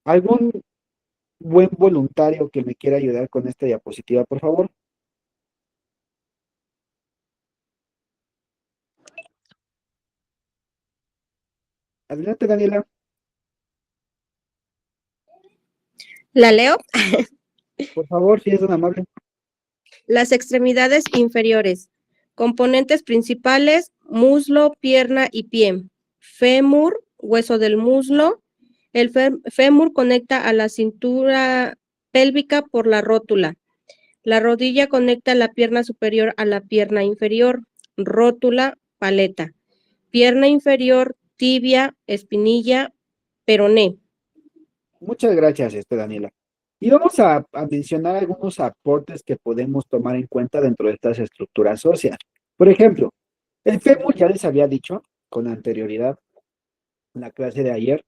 ¿Algún buen voluntario que me quiera ayudar con esta diapositiva, por favor? Adelante, Daniela. ¿La leo? Por favor, si es tan amable. Las extremidades inferiores. Componentes principales, muslo, pierna y pie. Fémur, hueso del muslo. El fémur conecta a la cintura pélvica por la rótula. La rodilla conecta la pierna superior a la pierna inferior. Rótula, paleta. pierna inferior, tibia, espinilla, peroné. Muchas gracias, Daniela. Y vamos a mencionar algunos aportes que podemos tomar en cuenta dentro de estas estructuras óseas. Por ejemplo, el fémur ya les había dicho con anterioridad en la clase de ayer,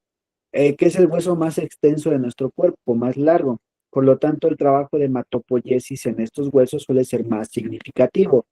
que es el hueso más extenso de nuestro cuerpo, más largo. Por lo tanto, el trabajo de hematopoiesis en estos huesos suele ser más significativo.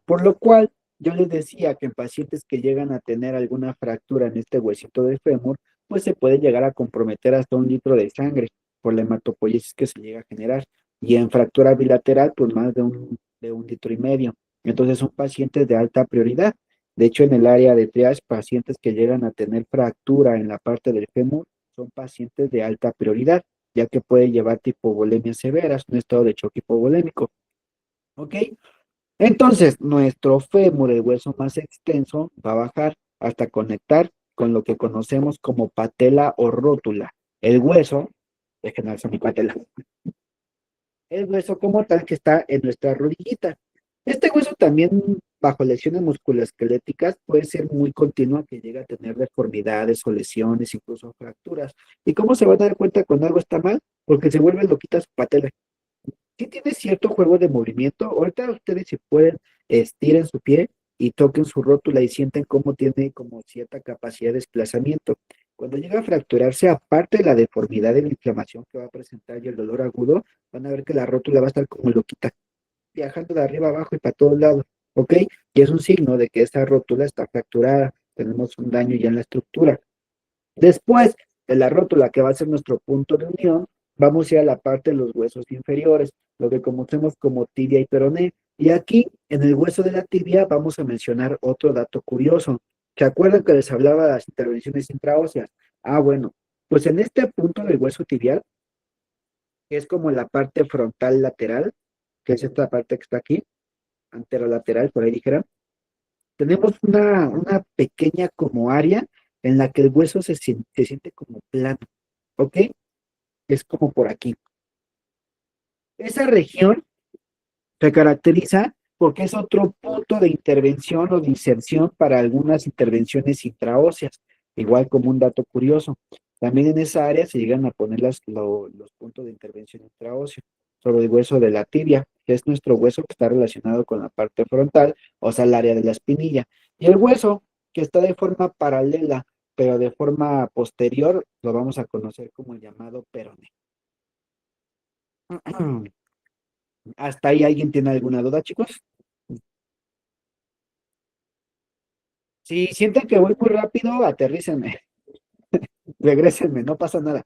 Por lo cual, yo les decía que en pacientes que llegan a tener alguna fractura en este huesito de fémur, pues se puede llegar a comprometer hasta 1 litro de sangre por la hematopoiesis que se llega a generar. Y en fractura bilateral, pues más de 1,5 litros. Entonces son pacientes de alta prioridad. De hecho, en el área de triage, pacientes que llegan a tener fractura en la parte del fémur son pacientes de alta prioridad, ya que puede llevar hipovolemias severas, un estado de choque hipovolémico. ¿Ok? Entonces, nuestro fémur, el hueso más extenso, va a bajar hasta conectar con lo que conocemos como patela o rótula. El hueso, déjenme alzar mi patela. El hueso como tal que está en nuestra rodillita. Este hueso también, bajo lesiones musculoesqueléticas, puede ser muy continua, que llega a tener deformidades o lesiones, incluso fracturas. ¿Y cómo se van a dar cuenta cuando algo está mal? Porque se vuelve loquita su patela. Sí tiene cierto juego de movimiento. Ahorita ustedes si pueden, estiren su pie y toquen su rótula y sienten cómo tiene como cierta capacidad de desplazamiento. Cuando llega a fracturarse, aparte de la deformidad de la inflamación que va a presentar y el dolor agudo, van a ver que la rótula va a estar como loquita, viajando de arriba abajo y para todos lados, ¿ok? Y es un signo de que esta rótula está fracturada, tenemos un daño ya en la estructura. Después de la rótula, que va a ser nuestro punto de unión, vamos a ir a la parte de los huesos inferiores, lo que conocemos como tibia y peroné. Y aquí, en el hueso de la tibia, vamos a mencionar otro dato curioso. ¿Se acuerdan que les hablaba de las intervenciones intraóseas? Ah, bueno, pues en este punto del hueso tibial, que es como la parte frontal lateral, que es esta parte que está aquí, anterolateral, por ahí dijera, tenemos una pequeña como área en la que el hueso se siente como plano, ¿ok? Es como por aquí. Esa región se caracteriza porque es otro punto de intervención o de inserción para algunas intervenciones intraóseas, igual como un dato curioso. También en esa área se llegan a poner los puntos de intervención intraósea sobre el hueso de la tibia, que es nuestro hueso que está relacionado con la parte frontal, o sea, el área de la espinilla. Y el hueso que está de forma paralela, pero de forma posterior, lo vamos a conocer como el llamado peroné. ¿Hasta ahí alguien tiene alguna duda, chicos? Si sienten que voy muy rápido, aterrícenme, regrésenme, no pasa nada.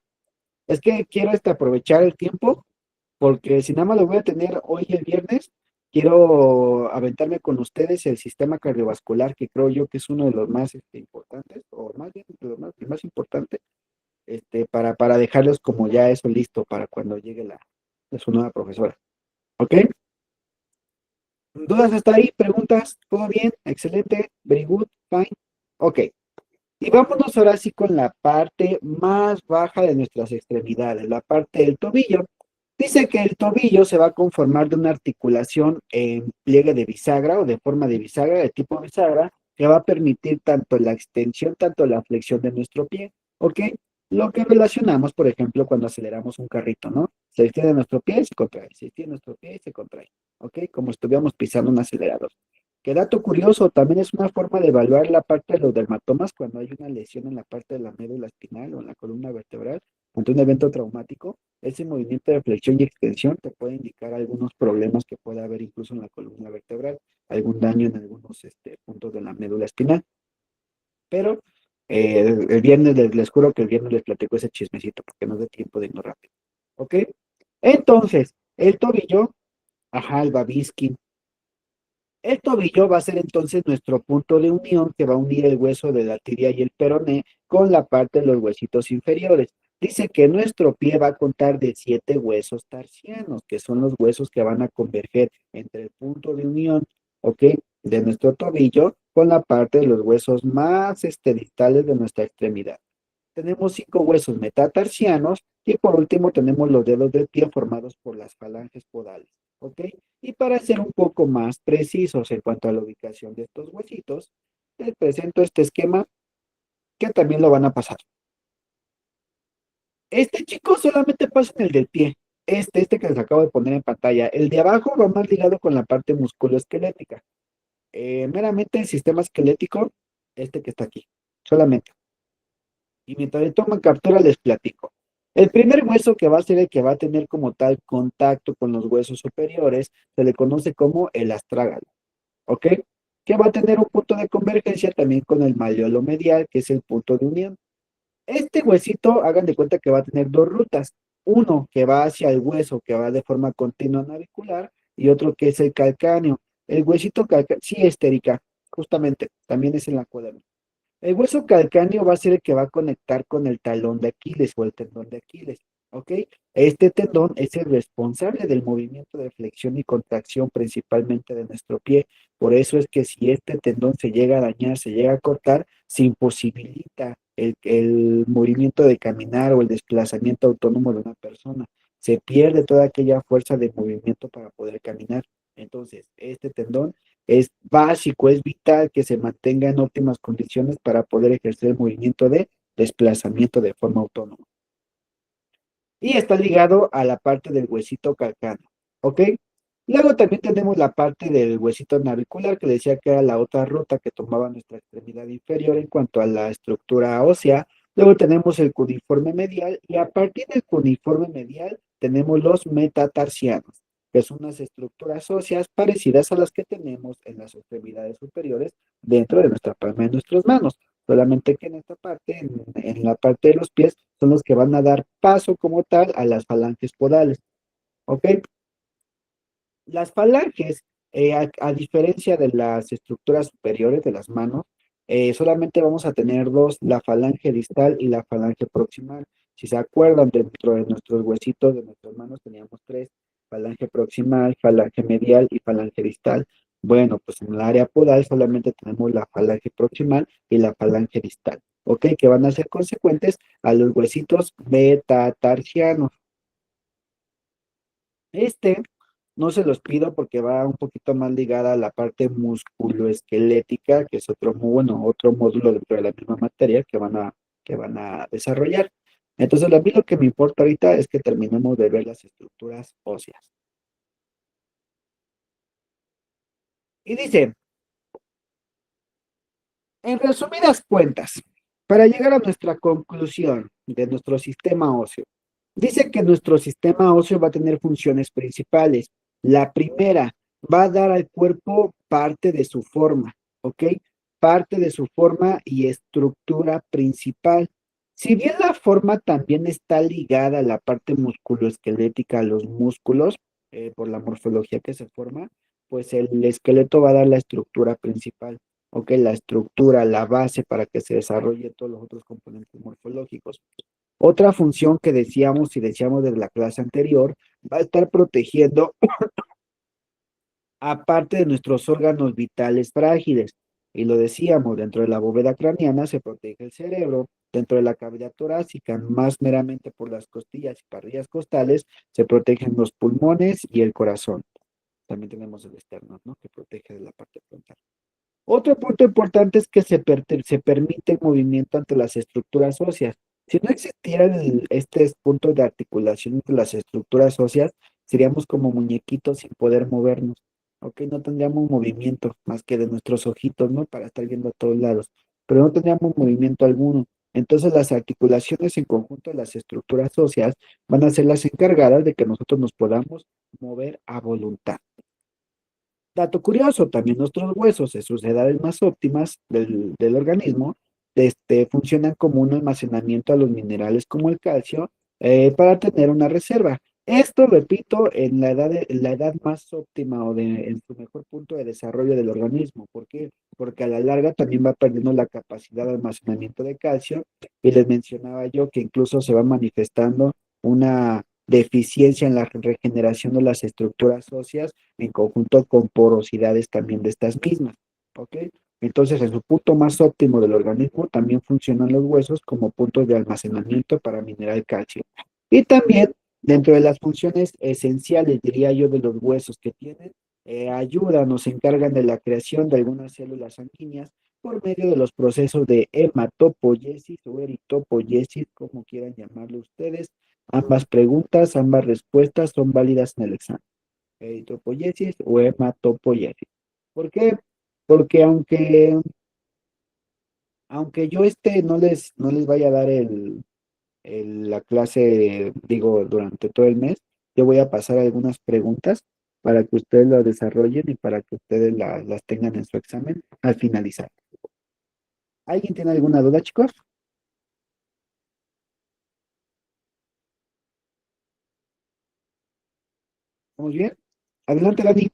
Es que quiero aprovechar el tiempo, porque si nada más lo voy a tener hoy el viernes, quiero aventarme con ustedes el sistema cardiovascular, que creo yo que es uno de los más importantes, o más bien de los más importante, para dejarlos como ya eso listo para cuando llegue su nueva profesora. ¿Ok? ¿Dudas hasta ahí? ¿Preguntas? ¿Todo bien? Excelente. Very good. Fine. Ok. Y vámonos ahora sí con la parte más baja de nuestras extremidades, la parte del tobillo. Dice que el tobillo se va a conformar de una articulación en pliegue de bisagra o de forma de bisagra, de tipo bisagra, que va a permitir tanto la extensión, tanto la flexión de nuestro pie, ¿ok? Lo que relacionamos, por ejemplo, cuando aceleramos un carrito, ¿no? Se extiende nuestro pie y se contrae, se extiende nuestro pie y se contrae, ¿ok? Como estuviéramos pisando un acelerador. Que dato curioso, también es una forma de evaluar la parte de los dermatomas cuando hay una lesión en la parte de la médula espinal o en la columna vertebral ante un evento traumático. Ese movimiento de flexión y extensión te puede indicar algunos problemas que puede haber incluso en la columna vertebral, algún daño en algunos puntos de la médula espinal. Pero el viernes les juro que el viernes les platico ese chismecito porque no es de tiempo de irnos rápido. ¿Ok? Entonces, el tobillo, ajá, el babiskin. El tobillo va a ser entonces nuestro punto de unión que va a unir el hueso de la tibia y el peroné con la parte de los huesitos inferiores. Dice que nuestro pie va a contar de 7 huesos tarsianos, que son los huesos que van a converger entre el punto de unión, ¿ok? De nuestro tobillo con la parte de los huesos más distales de nuestra extremidad. Tenemos 5 huesos metatarsianos y por último tenemos los dedos del pie formados por las falanges podales, ¿ok? Y para ser un poco más precisos en cuanto a la ubicación de estos huesitos, les presento este esquema que también lo van a pasar. Este chico solamente pasa en el del pie. Este que les acabo de poner en pantalla. El de abajo va más ligado con la parte musculoesquelética. Meramente el sistema esquelético, este que está aquí, solamente. Y mientras le toman captura les platico. El primer hueso que va a ser el que va a tener como tal contacto con los huesos superiores se le conoce como el astrágalo, ¿ok? Que va a tener un punto de convergencia también con el malleolo medial, que es el punto de unión. Este huesito, hagan de cuenta que va a tener dos rutas. Uno que va hacia el hueso, que va de forma continua navicular, y otro que es el calcáneo. El huesito calcáneo, sí, estérica, justamente, también es en la cuaderna. El hueso calcáneo va a ser el que va a conectar con el talón de Aquiles o el tendón de Aquiles, ¿ok? Este tendón es el responsable del movimiento de flexión y contracción principalmente de nuestro pie. Por eso es que si este tendón se llega a dañar, se llega a cortar, se imposibilita el movimiento de caminar o el desplazamiento autónomo de una persona. Se pierde toda aquella fuerza de movimiento para poder caminar. Entonces, este tendón es básico, es vital que se mantenga en óptimas condiciones para poder ejercer el movimiento de desplazamiento de forma autónoma. Y está ligado a la parte del huesito calcáneo, ¿ok? Luego también tenemos la parte del huesito navicular, que decía que era la otra ruta que tomaba nuestra extremidad inferior en cuanto a la estructura ósea. Luego tenemos el cuneiforme medial y a partir del cuneiforme medial tenemos los metatarsianos, que son unas estructuras óseas parecidas a las que tenemos en las extremidades superiores dentro de nuestra palma de nuestras manos. Solamente que en esta parte, en la parte de los pies, son los que van a dar paso como tal a las falanges podales. ¿Ok? Las falanges, a diferencia de las estructuras superiores de las manos, solamente vamos a tener dos, la falange distal y la falange proximal. Si se acuerdan, dentro de nuestros huesitos de nuestras manos teníamos tres, falange proximal, falange medial y falange distal. Bueno, pues en el área podal solamente tenemos la falange proximal y la falange distal, ¿ok? Que van a ser consecuentes a los huesitos metatarsianos. No se los pido porque va un poquito más ligada a la parte musculoesquelética, que es otro módulo dentro de la misma materia que van a desarrollar. Entonces, a mí lo que me importa ahorita es que terminemos de ver las estructuras óseas. Y dice, en resumidas cuentas, para llegar a nuestra conclusión de nuestro sistema óseo, dice que nuestro sistema óseo va a tener funciones principales. La primera, va a dar al cuerpo parte de su forma, ¿ok? Parte de su forma y estructura principal. Si bien la forma también está ligada a la parte musculoesquelética, a los músculos, por la morfología que se forma, pues el esqueleto va a dar la estructura principal, ¿ok? La estructura, la base para que se desarrolle todos los otros componentes morfológicos. Otra función que decíamos y decíamos desde la clase anterior, va a estar protegiendo aparte de nuestros órganos vitales frágiles. Y lo decíamos, dentro de la bóveda craneana se protege el cerebro, dentro de la cavidad torácica, más meramente por las costillas y parrillas costales, se protegen los pulmones y el corazón. También tenemos el esternón, ¿no? Que protege de la parte frontal. Otro punto importante es que se permite el movimiento ante las estructuras óseas. Si no existieran estos puntos de articulación entre las estructuras óseas, seríamos como muñequitos sin poder movernos. ¿Ok? No tendríamos movimiento más que de nuestros ojitos, ¿no? Para estar viendo a todos lados. Pero no tendríamos movimiento alguno. Entonces las articulaciones en conjunto de las estructuras óseas van a ser las encargadas de que nosotros nos podamos mover a voluntad. Dato curioso, también nuestros huesos en sus edades más óptimas del organismo funcionan como un almacenamiento a los minerales como el calcio para tener una reserva. Esto, repito, en la edad más óptima o en su mejor punto de desarrollo del organismo. ¿Por qué? Porque a la larga también va perdiendo la capacidad de almacenamiento de calcio y les mencionaba yo que incluso se va manifestando una deficiencia en la regeneración de las estructuras óseas en conjunto con porosidades también de estas mismas, ¿ok? Entonces, en su punto más óptimo del organismo, también funcionan los huesos como puntos de almacenamiento para mineral calcio. Y también, dentro de las funciones esenciales, diría yo, de los huesos que tienen, ayudan o se encargan de la creación de algunas células sanguíneas por medio de los procesos de hematopoiesis o eritopoiesis, como quieran llamarlo ustedes. Ambas preguntas, ambas respuestas son válidas en el examen. Eritropoiesis o hematopoiesis. ¿Por qué? Porque aunque yo no les vaya a dar la clase, digo, durante todo el mes, yo voy a pasar algunas preguntas para que ustedes las desarrollen y para que ustedes las tengan en su examen al finalizar. ¿Alguien tiene alguna duda, chicos? ¿Vamos bien? Adelante, Dani.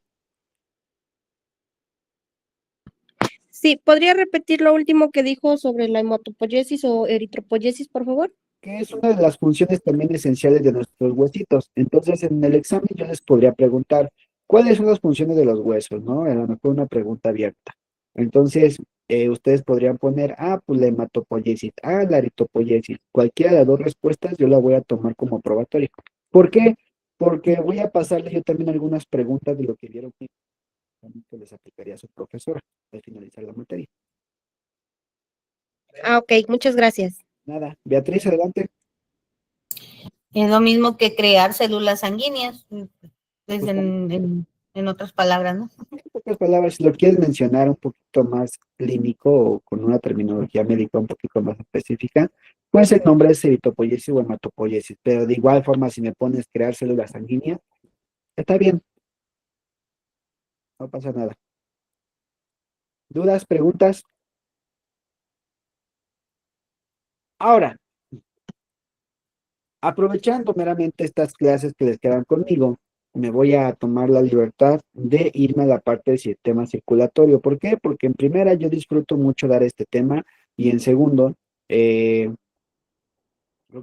Sí, ¿podría repetir lo último que dijo sobre la hematopoiesis o eritropoiesis, por favor? Que es una de las funciones también esenciales de nuestros huesitos. Entonces, en el examen yo les podría preguntar, ¿cuáles son las funciones de los huesos? ¿No? A lo mejor una pregunta abierta. Entonces, ustedes podrían poner, pues la hematopoiesis, la eritopoiesis. Cualquiera de las dos respuestas yo la voy a tomar como probatoria. ¿Por qué? Porque voy a pasarle yo también algunas preguntas de lo que vieron que les aplicaría a su profesora al finalizar la materia. Ok, muchas gracias. Nada. Beatriz, adelante. Es lo mismo que crear células sanguíneas, pues en otras palabras, ¿no? En pocas palabras, si lo quieres mencionar un poquito más clínico o con una terminología médica un poquito más específica, pues el nombre es eritopoiesis o hematopoiesis, pero de igual forma si me pones crear células sanguíneas, está bien, no pasa nada. ¿Dudas, preguntas? Ahora, aprovechando meramente estas clases que les quedan conmigo, me voy a tomar la libertad de irme a la parte del sistema circulatorio. ¿Por qué? Porque en primera yo disfruto mucho dar este tema y en segundo, creo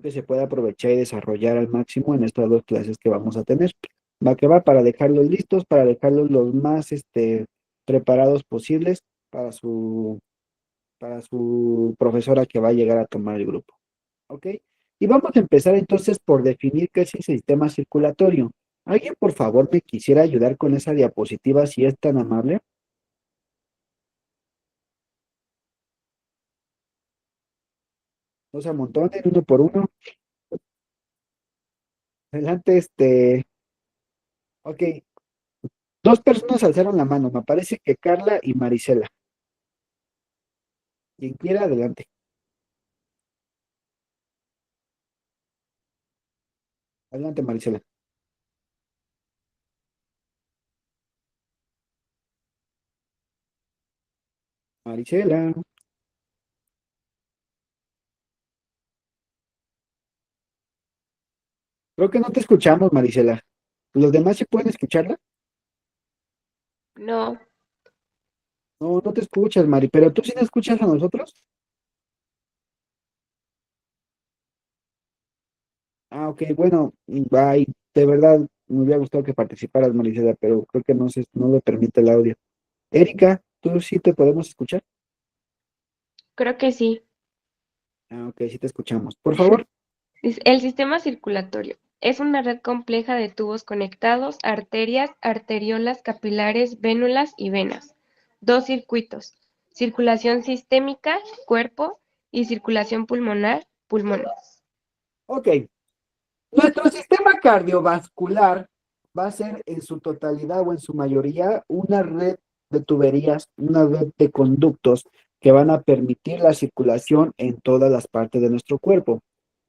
que se puede aprovechar y desarrollar al máximo en estas dos clases que vamos a tener. Va que va para dejarlos listos, para dejarlos los más preparados posibles para su profesora que va a llegar a tomar el grupo. ¿Ok? Y vamos a empezar entonces por definir qué es el sistema circulatorio. ¿Alguien, por favor, me quisiera ayudar con esa diapositiva si es tan amable? No se amontonen uno por uno. Adelante, ok. Dos personas alzaron la mano. Me parece que Carla y Marisela. Quien quiera, adelante. Adelante, Marisela. Marisela. Creo que no te escuchamos, Marisela. ¿Los demás se pueden escucharla? No, No, no te escuchas, Mari, pero tú sí nos escuchas a nosotros. Ok, bueno, bye. De verdad, me hubiera gustado que participaras, Marisela, pero creo que no le permite el audio. Erika, ¿tú sí te podemos escuchar? creo que sí. Ok, sí te escuchamos. Por favor. El sistema circulatorio es una red compleja de tubos conectados, arterias, arteriolas, capilares, vénulas y venas. Dos circuitos: circulación sistémica, cuerpo, y circulación pulmonar, pulmones. Ok. Nuestro sistema cardiovascular va a ser en su totalidad o en su mayoría una red de tuberías, una red de conductos que van a permitir la circulación en todas las partes de nuestro cuerpo.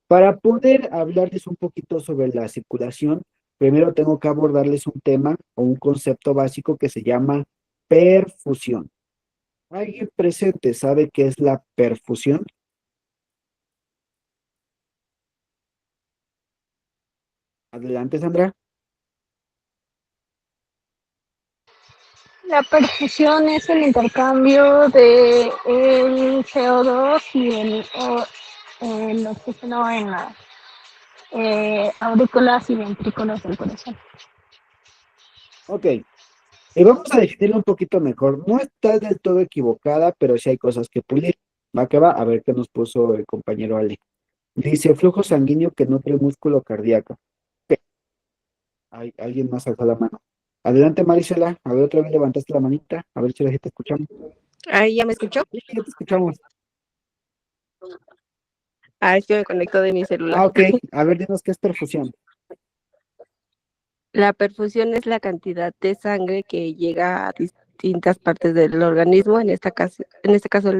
Para poder hablarles un poquito sobre la circulación, primero tengo que abordarles un tema o un concepto básico que se llama perfusión. ¿Alguien presente sabe qué es la perfusión? Adelante, Sandra. La perfusión es el intercambio de el CO2 y el oxígeno en las aurículas y ventrículos del corazón. Ok. Y vamos a definirlo un poquito mejor. No está del todo equivocada, pero sí hay cosas que pulir. Va que va, a ver qué nos puso el compañero Ali. Dice flujo sanguíneo que nutre el músculo cardíaco. Ok. Alguien más alzó la mano. Adelante, Marisela. A ver, otra vez levantaste la manita. A ver si la gente escuchamos. Ahí ya me escuchó. Sí, ya te escuchamos. Es que me conectó de mi celular. Ok, a ver, dinos qué es perfusión. La perfusión es la cantidad de sangre que llega a distintas partes del organismo, en este caso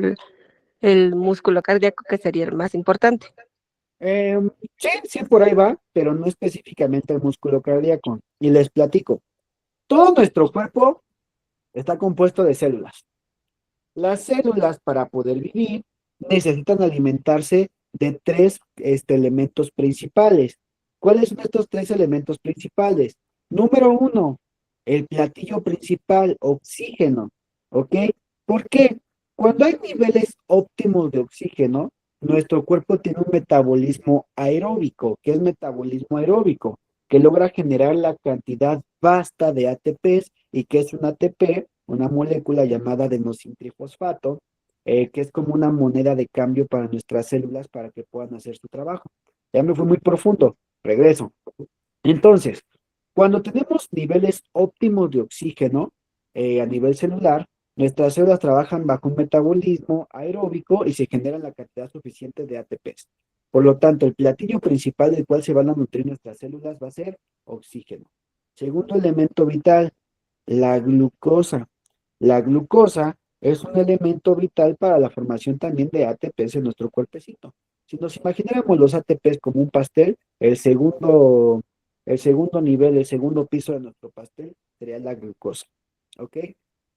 el músculo cardíaco, que sería el más importante. Sí, por ahí va, pero no específicamente el músculo cardíaco. Y les platico, todo nuestro cuerpo está compuesto de células. Las células, para poder vivir, necesitan alimentarse de tres elementos principales. ¿Cuáles son estos tres elementos principales? Número uno, el platillo principal, oxígeno. ¿Ok? ¿Por qué? Cuando hay niveles óptimos de oxígeno, nuestro cuerpo tiene un metabolismo aeróbico. ¿Qué es metabolismo aeróbico? Que logra generar la cantidad vasta de ATPs. ¿Y qué es un ATP? Una molécula llamada adenosintrifosfato, que es como una moneda de cambio para nuestras células para que puedan hacer su trabajo. Ya me fui muy profundo, regreso. Entonces, cuando tenemos niveles óptimos de oxígeno a nivel celular, nuestras células trabajan bajo un metabolismo aeróbico y se genera la cantidad suficiente de ATPs. Por lo tanto, el platillo principal del cual se van a nutrir nuestras células va a ser oxígeno. Segundo elemento vital, la glucosa. La glucosa es un elemento vital para la formación también de ATPs en nuestro cuerpecito. Si nos imagináramos los ATPs como un pastel, el segundo nivel, el segundo piso de nuestro pastel sería la glucosa. ¿Ok?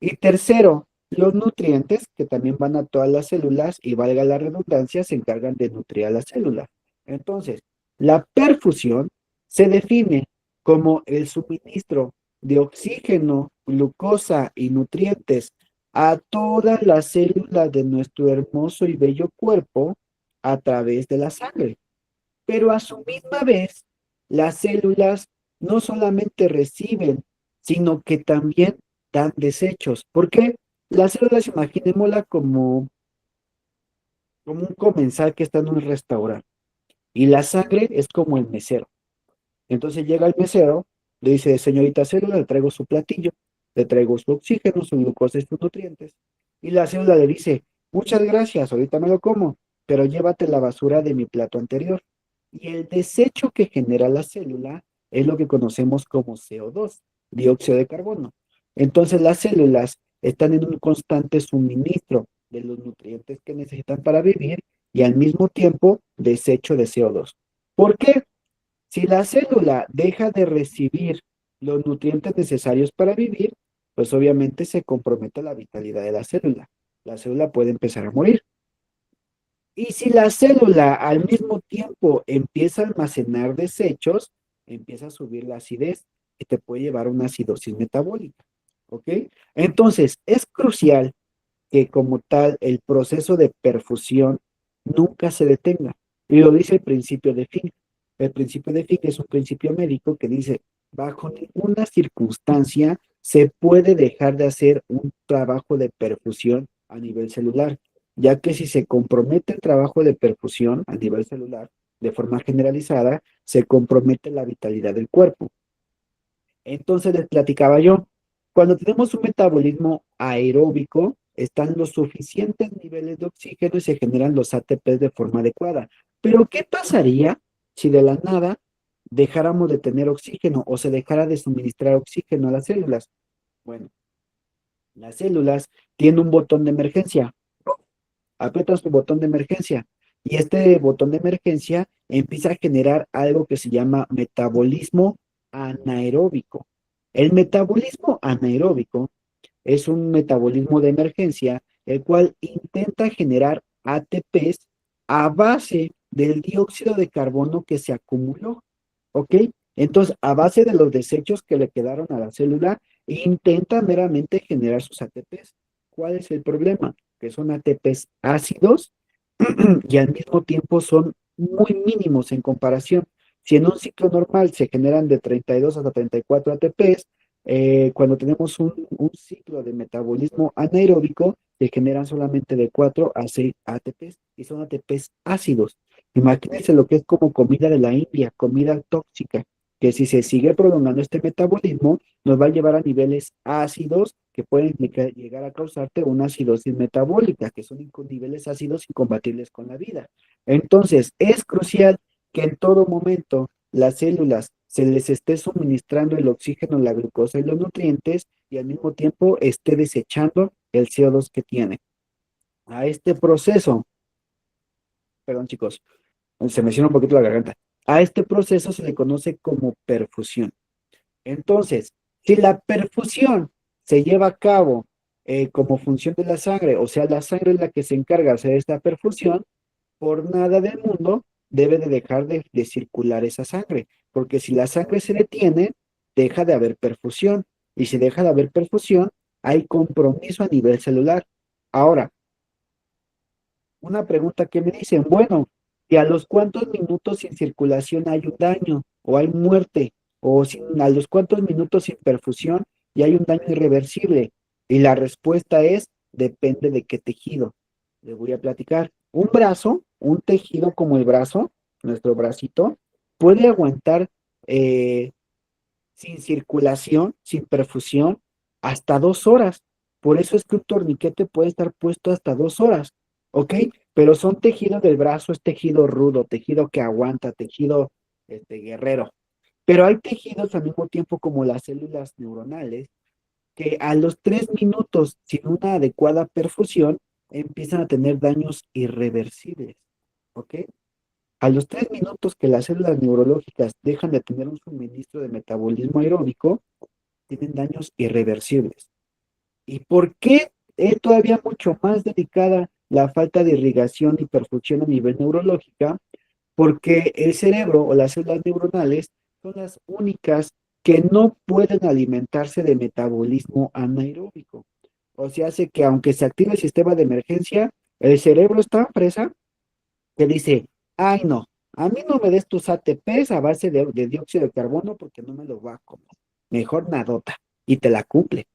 Y tercero, los nutrientes que también van a todas las células y valga la redundancia, se encargan de nutrir a las células. Entonces, la perfusión se define como el suministro de oxígeno, glucosa y nutrientes a todas las células de nuestro hermoso y bello cuerpo a través de la sangre. Pero a su misma vez, las células no solamente reciben, sino que también dan desechos. ¿Por qué? Las células, imaginémosla como un comensal que está en un restaurante. Y la sangre es como el mesero. Entonces llega el mesero, le dice, señorita célula, le traigo su platillo, le traigo su oxígeno, su glucosa y sus nutrientes. Y la célula le dice, muchas gracias, ahorita me lo como, pero llévate la basura de mi plato anterior. Y el desecho que genera la célula es lo que conocemos como CO2, dióxido de carbono. Entonces las células están en un constante suministro de los nutrientes que necesitan para vivir y al mismo tiempo desecho de CO2. ¿Por qué? Si la célula deja de recibir los nutrientes necesarios para vivir, pues obviamente se compromete la vitalidad de la célula. La célula puede empezar a morir. Y si la célula al mismo tiempo empieza a almacenar desechos, empieza a subir la acidez y te puede llevar a una acidosis metabólica. ¿Ok? Entonces, es crucial que como tal el proceso de perfusión nunca se detenga. Y lo dice el principio de Fink. El principio de Fink es un principio médico que dice, bajo ninguna circunstancia se puede dejar de hacer un trabajo de perfusión a nivel celular, ya que si se compromete el trabajo de perfusión a nivel celular de forma generalizada, se compromete la vitalidad del cuerpo. Entonces les platicaba yo, cuando tenemos un metabolismo aeróbico, están los suficientes niveles de oxígeno y se generan los ATPs de forma adecuada. Pero ¿qué pasaría si de la nada dejáramos de tener oxígeno o se dejara de suministrar oxígeno a las células? Bueno, las células tienen un botón de emergencia. Aprietan su botón de emergencia y este botón de emergencia empieza a generar algo que se llama metabolismo anaeróbico. El metabolismo anaeróbico es un metabolismo de emergencia, el cual intenta generar ATPs a base del dióxido de carbono que se acumuló, ¿ok? Entonces, a base de los desechos que le quedaron a la célula, intenta meramente generar sus ATPs. ¿Cuál es el problema? Que son ATPs ácidos y al mismo tiempo son muy mínimos en comparación. Si en un ciclo normal se generan de 32 hasta 34 ATPs, cuando tenemos un ciclo de metabolismo anaeróbico, se generan solamente de 4 a 6 ATPs y son ATPs ácidos. Imagínense lo que es como comida de la India, comida tóxica. que si se sigue prolongando este metabolismo, nos va a llevar a niveles ácidos que pueden llegar a causarte una acidosis metabólica, que son niveles ácidos incompatibles con la vida. Entonces, es crucial que en todo momento las células se les esté suministrando el oxígeno, la glucosa y los nutrientes y al mismo tiempo esté desechando el CO2 que tiene. A este proceso, perdón chicos, se me cierra un poquito la garganta. A este proceso se le conoce como perfusión. Entonces, si la perfusión se lleva a cabo como función de la sangre, o sea, la sangre es la que se encarga de hacer esta perfusión, por nada del mundo debe de dejar de circular esa sangre, porque si la sangre se detiene, deja de haber perfusión, y si deja de haber perfusión, hay compromiso a nivel celular. Ahora, una pregunta que me dicen, bueno, ¿y a los cuántos minutos sin circulación hay un daño o hay muerte? ¿O a los cuántos minutos sin perfusión y hay un daño irreversible? Y la respuesta es, depende de qué tejido. Les voy a platicar. Un brazo, un tejido como el brazo, nuestro bracito, puede aguantar sin circulación, sin perfusión, hasta 2 horas. Por eso es que un torniquete puede estar puesto hasta 2 horas, ¿ok? Pero son tejidos del brazo, es tejido rudo, tejido que aguanta, tejido guerrero. Pero hay tejidos al mismo tiempo como las células neuronales, que a los 3 minutos sin una adecuada perfusión empiezan a tener daños irreversibles, ¿ok? A los 3 minutos que las células neurológicas dejan de tener un suministro de metabolismo aeróbico, tienen daños irreversibles. ¿Y por qué es todavía mucho más delicada la falta de irrigación y perfusión a nivel neurológica? Porque el cerebro o las células neuronales son las únicas que no pueden alimentarse de metabolismo anaeróbico. O sea, hace que aunque se active el sistema de emergencia, el cerebro está presa que dice, ay no, a mí no me des tus ATPs a base de dióxido de carbono porque no me lo va a comer. Mejor nadota. Y te la cumple.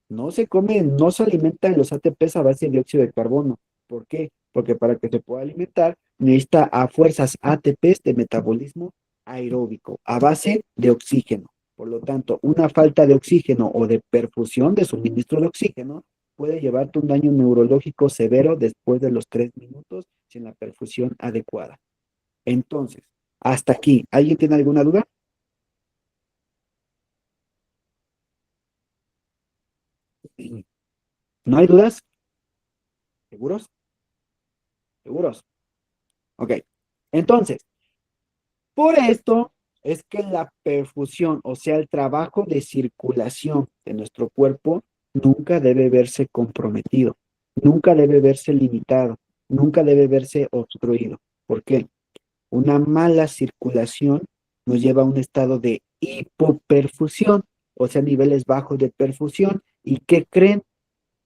No se come, no se alimentan los ATPs a base de dióxido de carbono. ¿Por qué? Porque para que se pueda alimentar necesita a fuerzas ATPs de metabolismo aeróbico a base de oxígeno. Por lo tanto, una falta de oxígeno o de perfusión de suministro de oxígeno puede llevarte un daño neurológico severo después de los 3 minutos sin la perfusión adecuada. Entonces, hasta aquí, ¿alguien tiene alguna duda? ¿No hay dudas? ¿Seguros? ¿Seguros? Ok. Entonces, por esto es que la perfusión, o sea, el trabajo de circulación de nuestro cuerpo, nunca debe verse comprometido, nunca debe verse limitado, nunca debe verse obstruido. ¿Por qué? Una mala circulación nos lleva a un estado de hipoperfusión, o sea, niveles bajos de perfusión. ¿Y qué creen?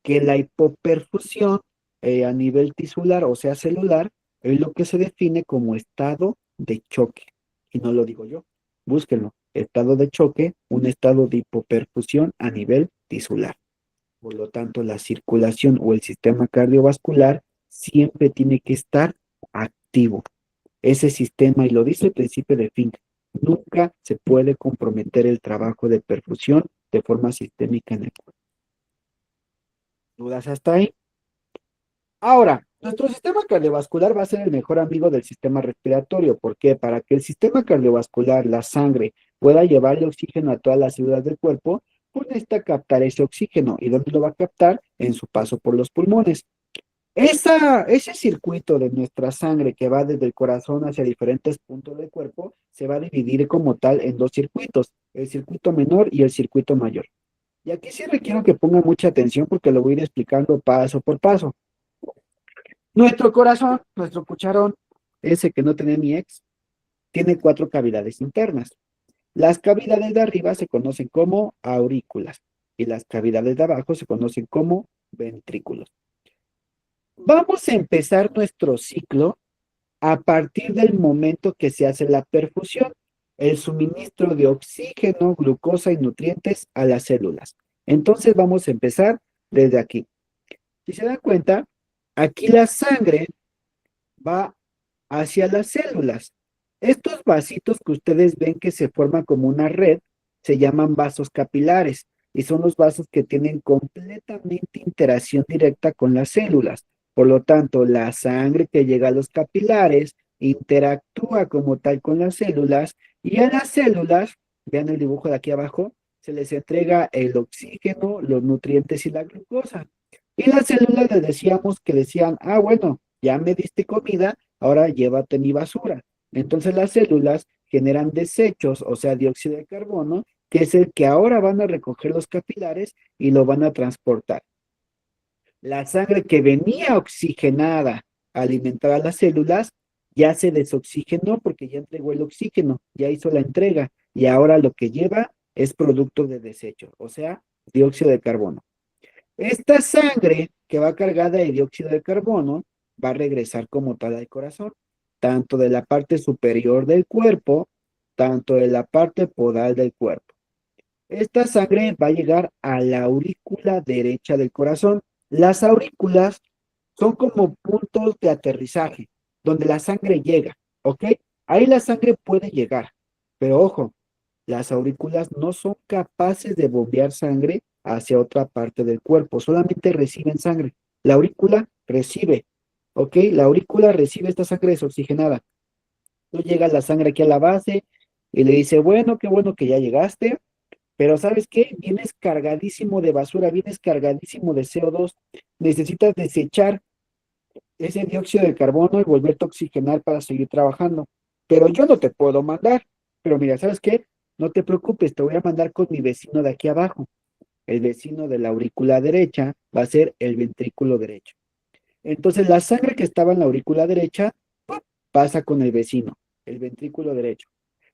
Que la hipoperfusión a nivel tisular, o sea, celular, es lo que se define como estado de choque. Y no lo digo yo, búsquenlo. Estado de choque, un estado de hipoperfusión a nivel tisular. Por lo tanto, la circulación o el sistema cardiovascular siempre tiene que estar activo. Ese sistema, y lo dice el principio de Fink, nunca se puede comprometer el trabajo de perfusión de forma sistémica en el cuerpo. ¿Dudas hasta ahí? Ahora, nuestro sistema cardiovascular va a ser el mejor amigo del sistema respiratorio. ¿Por qué? Para que el sistema cardiovascular, la sangre, pueda llevarle oxígeno a todas las células del cuerpo, pues necesita captar ese oxígeno. ¿Y dónde lo va a captar? En su paso por los pulmones. Ese circuito de nuestra sangre que va desde el corazón hacia diferentes puntos del cuerpo se va a dividir como tal en 2 circuitos, el circuito menor y el circuito mayor. Y aquí sí requiero que pongan mucha atención porque lo voy a ir explicando paso por paso. Nuestro corazón, nuestro cucharón, ese que no tenía mi ex, tiene 4 cavidades internas. Las cavidades de arriba se conocen como aurículas y las cavidades de abajo se conocen como ventrículos. Vamos a empezar nuestro ciclo a partir del momento que se hace la perfusión, el suministro de oxígeno, glucosa y nutrientes a las células. Entonces vamos a empezar desde aquí. Si se dan cuenta, aquí la sangre va hacia las células. Estos vasitos que ustedes ven que se forman como una red, se llaman vasos capilares y son los vasos que tienen completamente interacción directa con las células. Por lo tanto, la sangre que llega a los capilares interactúa como tal con las células y a las células, vean el dibujo de aquí abajo, se les entrega el oxígeno, los nutrientes y la glucosa. Y las células les decíamos que decían, ah, bueno, ya me diste comida, ahora llévate mi basura. Entonces las células generan desechos, o sea, dióxido de carbono, que es el que ahora van a recoger los capilares y lo van a transportar. La sangre que venía oxigenada a alimentar a las células ya se desoxigenó porque ya entregó el oxígeno, ya hizo la entrega y ahora lo que lleva es producto de desecho, o sea, dióxido de carbono. Esta sangre que va cargada de dióxido de carbono va a regresar como tal al corazón, tanto de la parte superior del cuerpo, tanto de la parte podal del cuerpo. Esta sangre va a llegar a la aurícula derecha del corazón. Las aurículas son como puntos de aterrizaje, donde la sangre llega, ¿ok? Ahí la sangre puede llegar, pero ojo, las aurículas no son capaces de bombear sangre hacia otra parte del cuerpo, solamente reciben sangre. La aurícula recibe, ¿ok? La aurícula recibe esta sangre desoxigenada. Entonces llega la sangre aquí a la base y le dice, bueno, qué bueno que ya llegaste, pero ¿sabes qué? Vienes cargadísimo de basura, vienes cargadísimo de CO2, necesitas desechar ese dióxido de carbono y volverte a oxigenar para seguir trabajando. Pero yo no te puedo mandar. Pero mira, ¿sabes qué? No te preocupes, te voy a mandar con mi vecino de aquí abajo. El vecino de la aurícula derecha va a ser el ventrículo derecho. Entonces la sangre que estaba en la aurícula derecha ¡pum!, pasa con el vecino, el ventrículo derecho.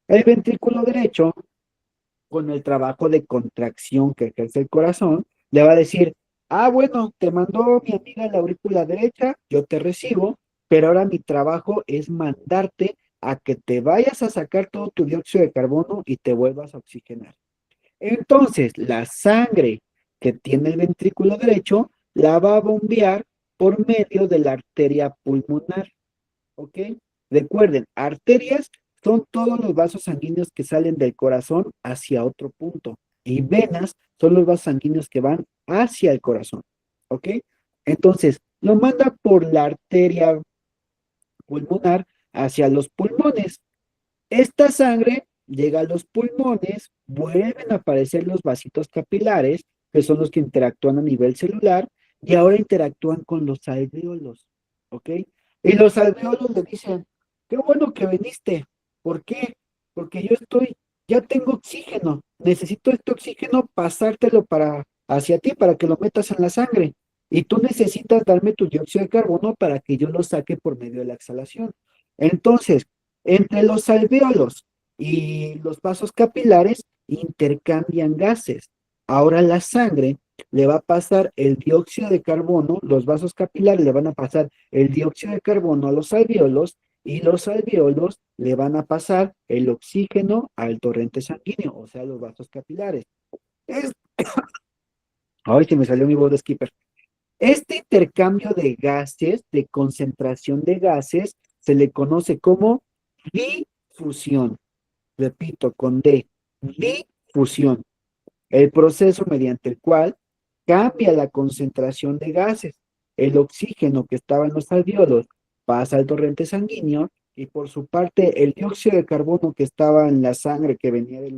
El ventrículo derecho, con el trabajo de contracción que ejerce el corazón, le va a decir, ah, bueno, te mandó mi amiga la aurícula derecha, yo te recibo, pero ahora mi trabajo es mandarte a que te vayas a sacar todo tu dióxido de carbono y te vuelvas a oxigenar. Entonces, la sangre que tiene el ventrículo derecho la va a bombear por medio de la arteria pulmonar, ¿ok? Recuerden, arterias son todos los vasos sanguíneos que salen del corazón hacia otro punto y venas son los vasos sanguíneos que van hacia el corazón, ¿ok? Entonces, lo manda por la arteria pulmonar hacia los pulmones. Esta sangre llega a los pulmones, vuelven a aparecer los vasitos capilares, que son los que interactúan a nivel celular, y ahora interactúan con los alvéolos, ¿ok? Y los alvéolos le dicen, qué bueno que viniste. ¿Por qué? Porque ya tengo oxígeno, necesito este oxígeno pasártelo hacia ti para que lo metas en la sangre. Y tú necesitas darme tu dióxido de carbono para que yo lo saque por medio de la exhalación. Entonces, entre los alvéolos y los vasos capilares intercambian gases. Ahora la sangre le va a pasar el dióxido de carbono, los vasos capilares le van a pasar el dióxido de carbono a los alvéolos y los alvéolos le van a pasar el oxígeno al torrente sanguíneo, o sea, los vasos capilares. Ay, se me salió mi voz de skipper. Este intercambio de gases, de concentración de gases, se le conoce como difusión. Repito, con D, difusión. El proceso mediante el cual cambia la concentración de gases. El oxígeno que estaba en los alvéolos pasa al torrente sanguíneo y por su parte el dióxido de carbono que estaba en la sangre que venía de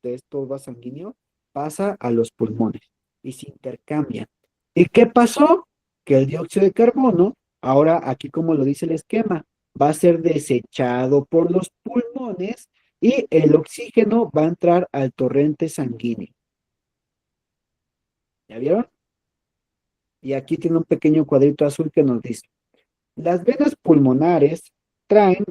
estos vasos sanguíneos pasa a los pulmones y se intercambian. ¿Y qué pasó? Que el dióxido de carbono, ahora aquí como lo dice el esquema, va a ser desechado por los pulmones y el oxígeno va a entrar al torrente sanguíneo. ¿Ya vieron? Y aquí tiene un pequeño cuadrito azul que nos dice, las venas pulmonares traen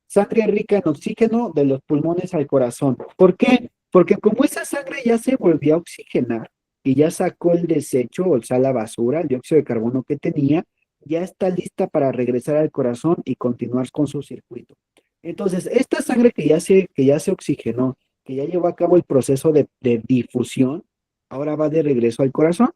sangre rica en oxígeno de los pulmones al corazón. ¿Por qué? Porque como esa sangre ya se volvió a oxigenar y ya sacó el desecho, o sea, la basura, el dióxido de carbono que tenía, ya está lista para regresar al corazón y continuar con su circuito. Entonces, esta sangre que ya se oxigenó, que ya llevó a cabo el proceso de difusión, ahora va de regreso al corazón.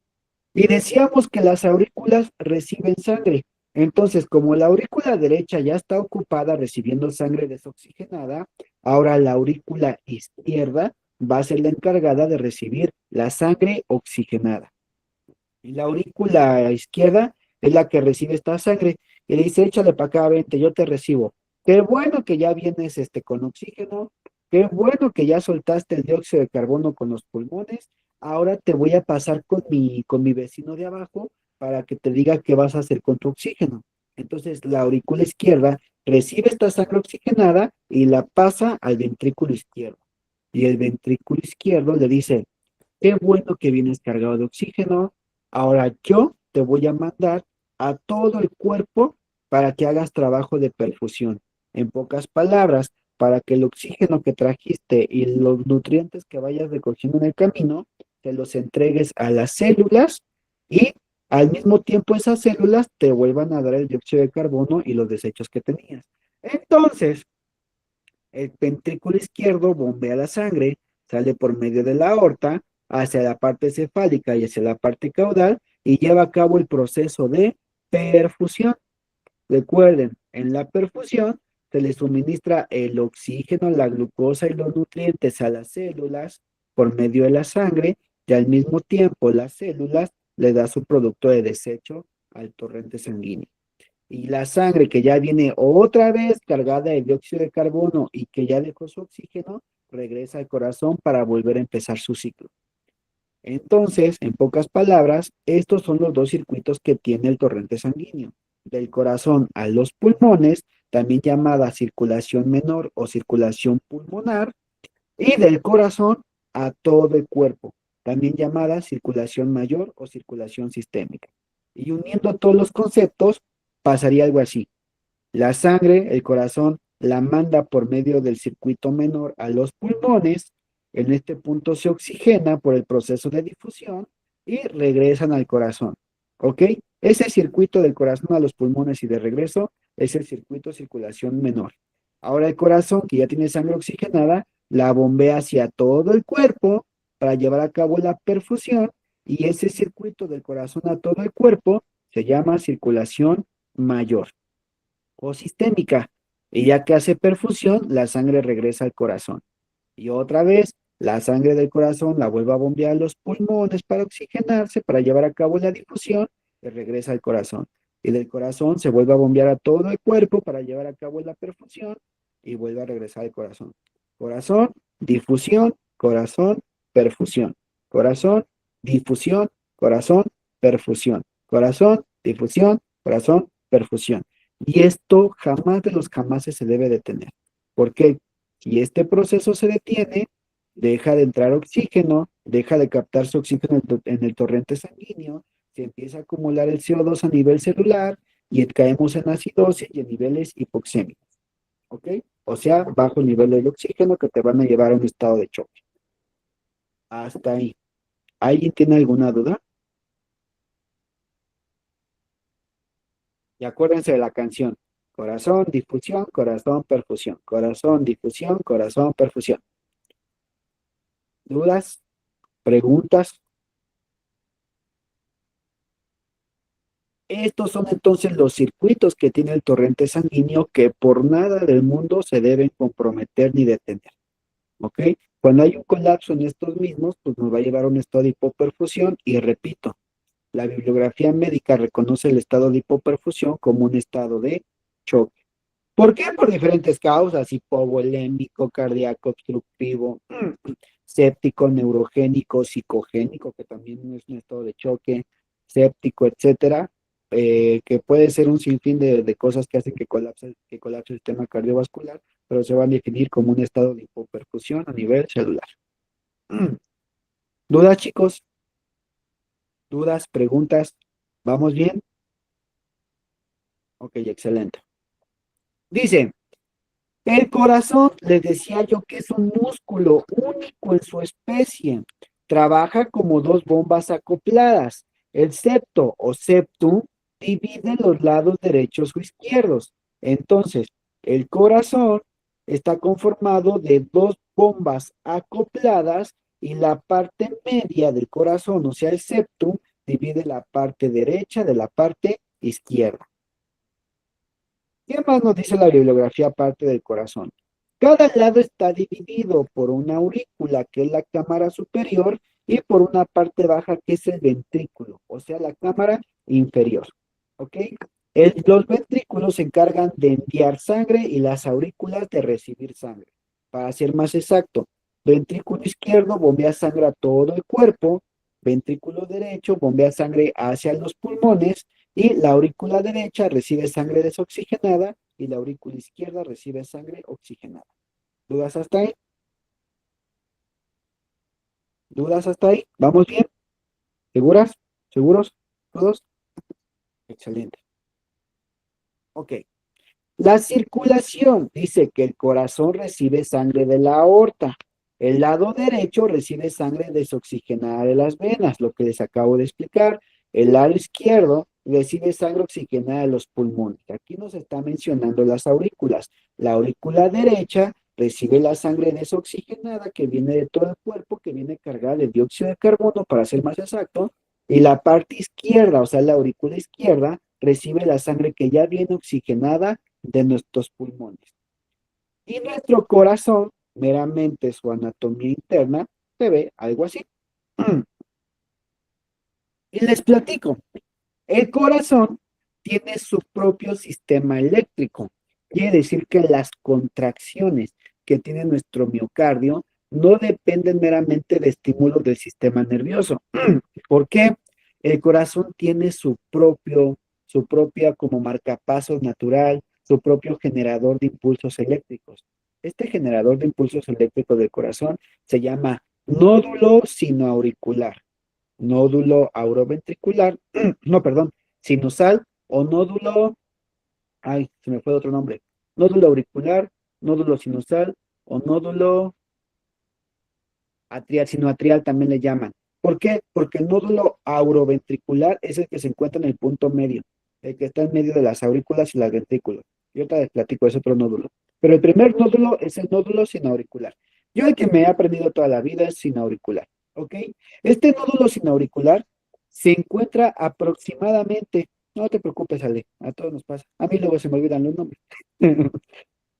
Y decíamos que las aurículas reciben sangre. Entonces, como la aurícula derecha ya está ocupada recibiendo sangre desoxigenada, ahora la aurícula izquierda va a ser la encargada de recibir la sangre oxigenada. Y la aurícula izquierda es la que recibe esta sangre y le dice, échale para acá, vente, yo te recibo. Qué bueno que ya vienes con oxígeno, qué bueno que ya soltaste el dióxido de carbono con los pulmones, ahora te voy a pasar con mi vecino de abajo para que te diga qué vas a hacer con tu oxígeno. Entonces la aurícula izquierda recibe esta sangre oxigenada y la pasa al ventrículo izquierdo. Y el ventrículo izquierdo le dice, qué bueno que vienes cargado de oxígeno. Ahora yo te voy a mandar a todo el cuerpo para que hagas trabajo de perfusión. En pocas palabras, para que el oxígeno que trajiste y los nutrientes que vayas recogiendo en el camino, te los entregues a las células y al mismo tiempo esas células te vuelvan a dar el dióxido de carbono y los desechos que tenías. Entonces, el ventrículo izquierdo bombea la sangre, sale por medio de la aorta hacia la parte cefálica y hacia la parte caudal y lleva a cabo el proceso de perfusión. Recuerden, en la perfusión se le suministra el oxígeno, la glucosa y los nutrientes a las células por medio de la sangre y al mismo tiempo las células le da su producto de desecho al torrente sanguíneo. Y la sangre que ya viene otra vez cargada de dióxido de carbono y que ya dejó su oxígeno, regresa al corazón para volver a empezar su ciclo. Entonces, en pocas palabras, estos son los dos circuitos que tiene el torrente sanguíneo. Del corazón a los pulmones, también llamada circulación menor o circulación pulmonar, y del corazón a todo el cuerpo, también llamada circulación mayor o circulación sistémica. Y uniendo todos los conceptos, pasaría algo así. La sangre, el corazón, la manda por medio del circuito menor a los pulmones. En este punto se oxigena por el proceso de difusión y regresan al corazón. ¿Ok? Ese circuito del corazón a los pulmones y de regreso es el circuito de circulación menor. Ahora el corazón, que ya tiene sangre oxigenada, la bombea hacia todo el cuerpo para llevar a cabo la perfusión y ese circuito del corazón a todo el cuerpo se llama circulación mayor o sistémica. Y ya que hace perfusión, la sangre regresa al corazón. Y otra vez, la sangre del corazón la vuelve a bombear a los pulmones para oxigenarse, para llevar a cabo la difusión, y regresa al corazón. Y del corazón se vuelve a bombear a todo el cuerpo para llevar a cabo la perfusión y vuelve a regresar al corazón. Corazón, difusión, corazón, perfusión. Corazón, difusión, corazón, perfusión. Corazón, difusión, corazón, perfusión. Y esto jamás de los jamases se debe detener. ¿Por qué? Si este proceso se detiene, deja de entrar oxígeno, deja de captarse oxígeno en el torrente sanguíneo, se empieza a acumular el CO2 a nivel celular y caemos en acidosis y en niveles hipoxémicos. ¿Ok? O sea, bajo nivel del oxígeno que te van a llevar a un estado de choque. Hasta ahí. ¿Alguien tiene alguna duda? Y acuérdense de la canción. Corazón, difusión, corazón, perfusión. Corazón, difusión, corazón, perfusión. ¿Dudas? ¿Preguntas? Estos son entonces los circuitos que tiene el torrente sanguíneo que por nada del mundo se deben comprometer ni detener. ¿Ok? Cuando hay un colapso en estos mismos, pues nos va a llevar a un estado de hipoperfusión y repito, la bibliografía médica reconoce el estado de hipoperfusión como un estado de choque. ¿Por qué? Por diferentes causas, hipovolémico, cardíaco, obstructivo, séptico, neurogénico, psicogénico, que también es un estado de choque, séptico, etcétera, que puede ser un sinfín de cosas que hacen que colapse el sistema cardiovascular, pero se van a definir como un estado de hipoperfusión a nivel celular. ¿Dudas, chicos? ¿Dudas? ¿Preguntas? ¿Vamos bien? Ok, excelente. Dice, el corazón, les decía yo que es un músculo único en su especie. Trabaja como dos bombas acopladas. El septo o septum divide los lados derechos o izquierdos. Entonces, el corazón está conformado de dos bombas acopladas y la parte media del corazón, o sea, el septum, divide la parte derecha de la parte izquierda. ¿Qué más nos dice la bibliografía aparte del corazón? Cada lado está dividido por una aurícula, que es la cámara superior, y por una parte baja, que es el ventrículo, o sea, la cámara inferior. ¿Ok? Los ventrículos se encargan de enviar sangre y las aurículas de recibir sangre. Para ser más exacto, ventrículo izquierdo bombea sangre a todo el cuerpo, ventrículo derecho bombea sangre hacia los pulmones, y la aurícula derecha recibe sangre desoxigenada y la aurícula izquierda recibe sangre oxigenada. ¿Dudas hasta ahí? ¿Dudas hasta ahí? ¿Vamos bien? ¿Seguras? ¿Seguros? ¿Todos? Excelente. Ok. La circulación dice que el corazón recibe sangre de la aorta. El lado derecho recibe sangre desoxigenada de las venas, lo que les acabo de explicar. El lado izquierdo recibe sangre oxigenada de los pulmones. Aquí nos está mencionando las aurículas. La aurícula derecha recibe la sangre desoxigenada que viene de todo el cuerpo, que viene cargada de dióxido de carbono, para ser más exacto. Y la parte izquierda, o sea, la aurícula izquierda, recibe la sangre que ya viene oxigenada de nuestros pulmones. Y nuestro corazón, meramente su anatomía interna, se ve algo así. Y les platico, el corazón tiene su propio sistema eléctrico. Quiere decir que las contracciones que tiene nuestro miocardio no dependen meramente de estímulos del sistema nervioso. ¿Por qué? El corazón tiene su propia como marcapasos natural, su propio generador de impulsos eléctricos. Este generador de impulsos eléctricos del corazón se llama nódulo sinoauricular, nódulo auroventricular, no, perdón, sinusal o nódulo, ay, se me fue otro nombre, nódulo auricular, nódulo sinusal o nódulo atrial, sinoatrial también le llaman. ¿Por qué? Porque el nódulo auroventricular es el que se encuentra en el punto medio, el que está en medio de las aurículas y las ventrículos. Yo te les platico, es otro nódulo. Pero el primer nódulo es el nódulo sinauricular. Yo el que me he aprendido toda la vida es sinauricular, ¿ok? Este nódulo sinauricular se encuentra aproximadamente, no te preocupes, Ale, a todos nos pasa. A mí luego se me olvidan los nombres.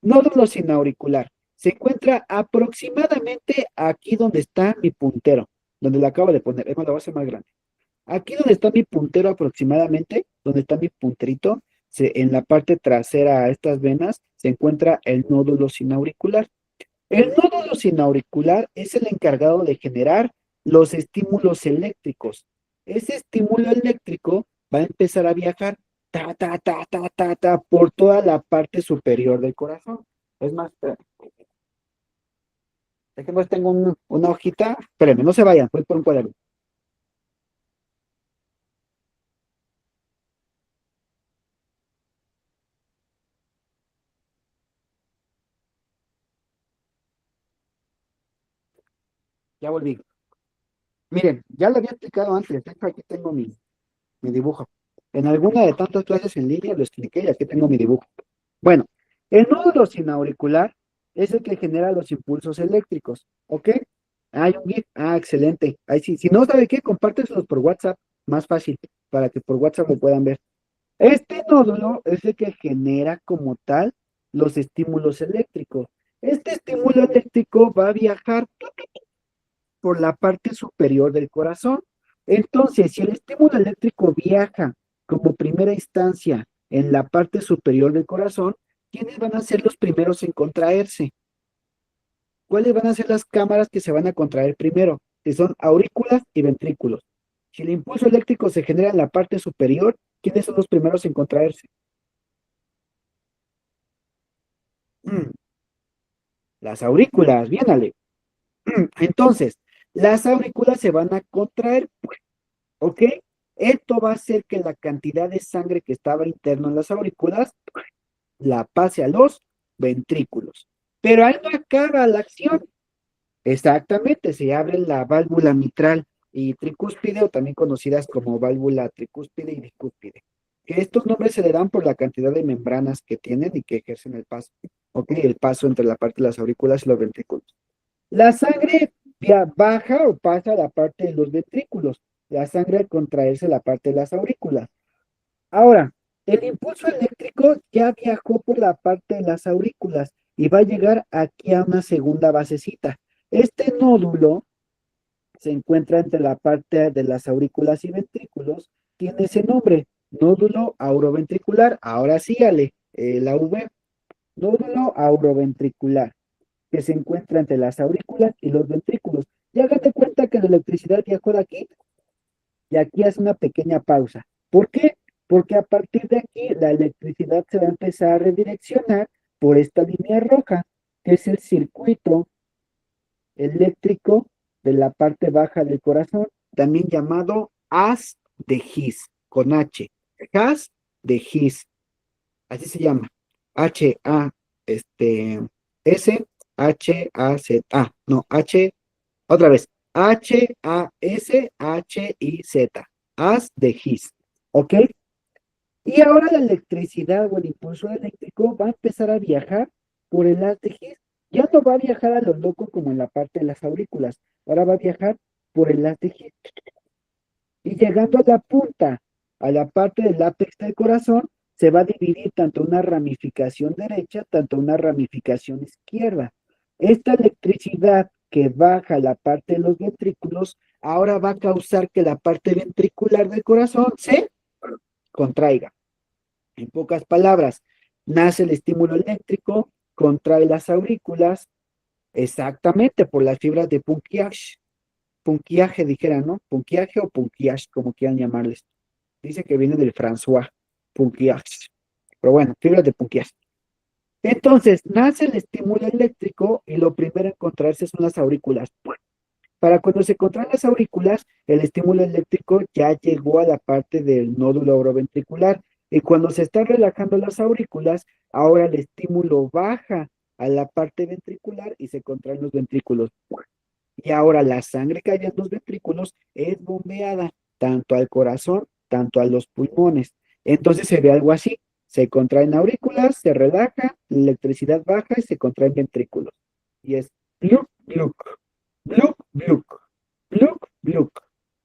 Nódulo sinauricular. Se encuentra aproximadamente aquí donde está mi puntero, donde lo acabo de poner. Es más, lo voy a hacer más grande. Aquí donde está mi puntero aproximadamente, donde está mi punterito, en la parte trasera a estas venas, se encuentra el nódulo sinauricular. El nódulo sinauricular es el encargado de generar los estímulos eléctricos. Ese estímulo eléctrico va a empezar a viajar por toda la parte superior del corazón. Es más, déjenme, tengo una hojita. Espérenme, no se vayan, voy por un cuaderno. Ya volví. Miren, ya lo había explicado antes. De hecho, aquí tengo mi dibujo. En alguna de tantas clases en línea lo expliqué y aquí tengo mi dibujo. Bueno, el nódulo sinauricular es el que genera los impulsos eléctricos, ¿ok? Hay un GIF, excelente. Ahí sí, si no sabe qué, compárteselos por WhatsApp, más fácil, para que por WhatsApp lo puedan ver. Este nódulo es el que genera como tal los estímulos eléctricos. Este estímulo eléctrico va a viajar por la parte superior del corazón. Entonces, si el estímulo eléctrico viaja como primera instancia en la parte superior del corazón, ¿quiénes van a ser los primeros en contraerse? ¿Cuáles van a ser las cámaras que se van a contraer primero? Que son aurículas y ventrículos. Si el impulso eléctrico se genera en la parte superior, ¿quiénes son los primeros en contraerse? Las aurículas, bien, Ale. Entonces, las aurículas se van a contraer, ¿ok? Esto va a hacer que la cantidad de sangre que estaba interno en las aurículas la pase a los ventrículos. Pero ahí no acaba la acción. Exactamente, se abre la válvula mitral y tricúspide, o también conocidas como válvula tricúspide y bicúspide. Que estos nombres se le dan por la cantidad de membranas que tienen y que ejercen el paso, ¿ok? El paso entre la parte de las aurículas y los ventrículos. La sangre baja o pasa a la parte de los ventrículos. La sangre al contraerse la parte de las aurículas. Ahora, El impulso eléctrico ya viajó por la parte de las aurículas y va a llegar aquí a una segunda basecita. Este nódulo se encuentra entre la parte de las aurículas y ventrículos, tiene ese nombre, nódulo auroventricular. Ahora sígale, la V, nódulo auroventricular, que se encuentra entre las aurículas y los ventrículos. Y hágate cuenta que la electricidad viajó de aquí y aquí hace una pequeña pausa. ¿Por qué? Porque a partir de aquí la electricidad se va a empezar a redireccionar por esta línea roja, que es el circuito eléctrico de la parte baja del corazón, también llamado haz de His, con H. Haz de His, así se llama. H-A, S, H-A-Z, no, H, otra vez, H-A-S-H-I-Z, haz de His, ¿ok? Y ahora la electricidad o el impulso eléctrico va a empezar a viajar por el haz de His. Ya no va a viajar a lo loco como en la parte de las aurículas, ahora va a viajar por el haz de His. Y llegando a la punta, a la parte del ápex del corazón, se va a dividir tanto una ramificación derecha, tanto una ramificación izquierda. Esta electricidad que baja a la parte de los ventrículos, ahora va a causar que la parte ventricular del corazón se contraiga. En pocas palabras, nace el estímulo eléctrico, contrae las aurículas, exactamente por las fibras de Punquiaje dijera, ¿no? Punquiaje o punquiage, como quieran llamarles. Dice que viene del François, punquiage. Pero bueno, fibras de punquiaje. Entonces, nace el estímulo eléctrico y lo primero en contraerse son las aurículas. Para cuando se contraen las aurículas, el estímulo eléctrico ya llegó a la parte del nódulo auroventricular. Y cuando se están relajando las aurículas, ahora el estímulo baja a la parte ventricular y se contraen los ventrículos. Y ahora la sangre que hay en los ventrículos es bombeada tanto al corazón, tanto a los pulmones. Entonces se ve algo así. Se contraen aurículas, se relaja, la electricidad baja y se contraen ventrículos. Y es gluk, gluk, gluk, gluk, gluk, gluk,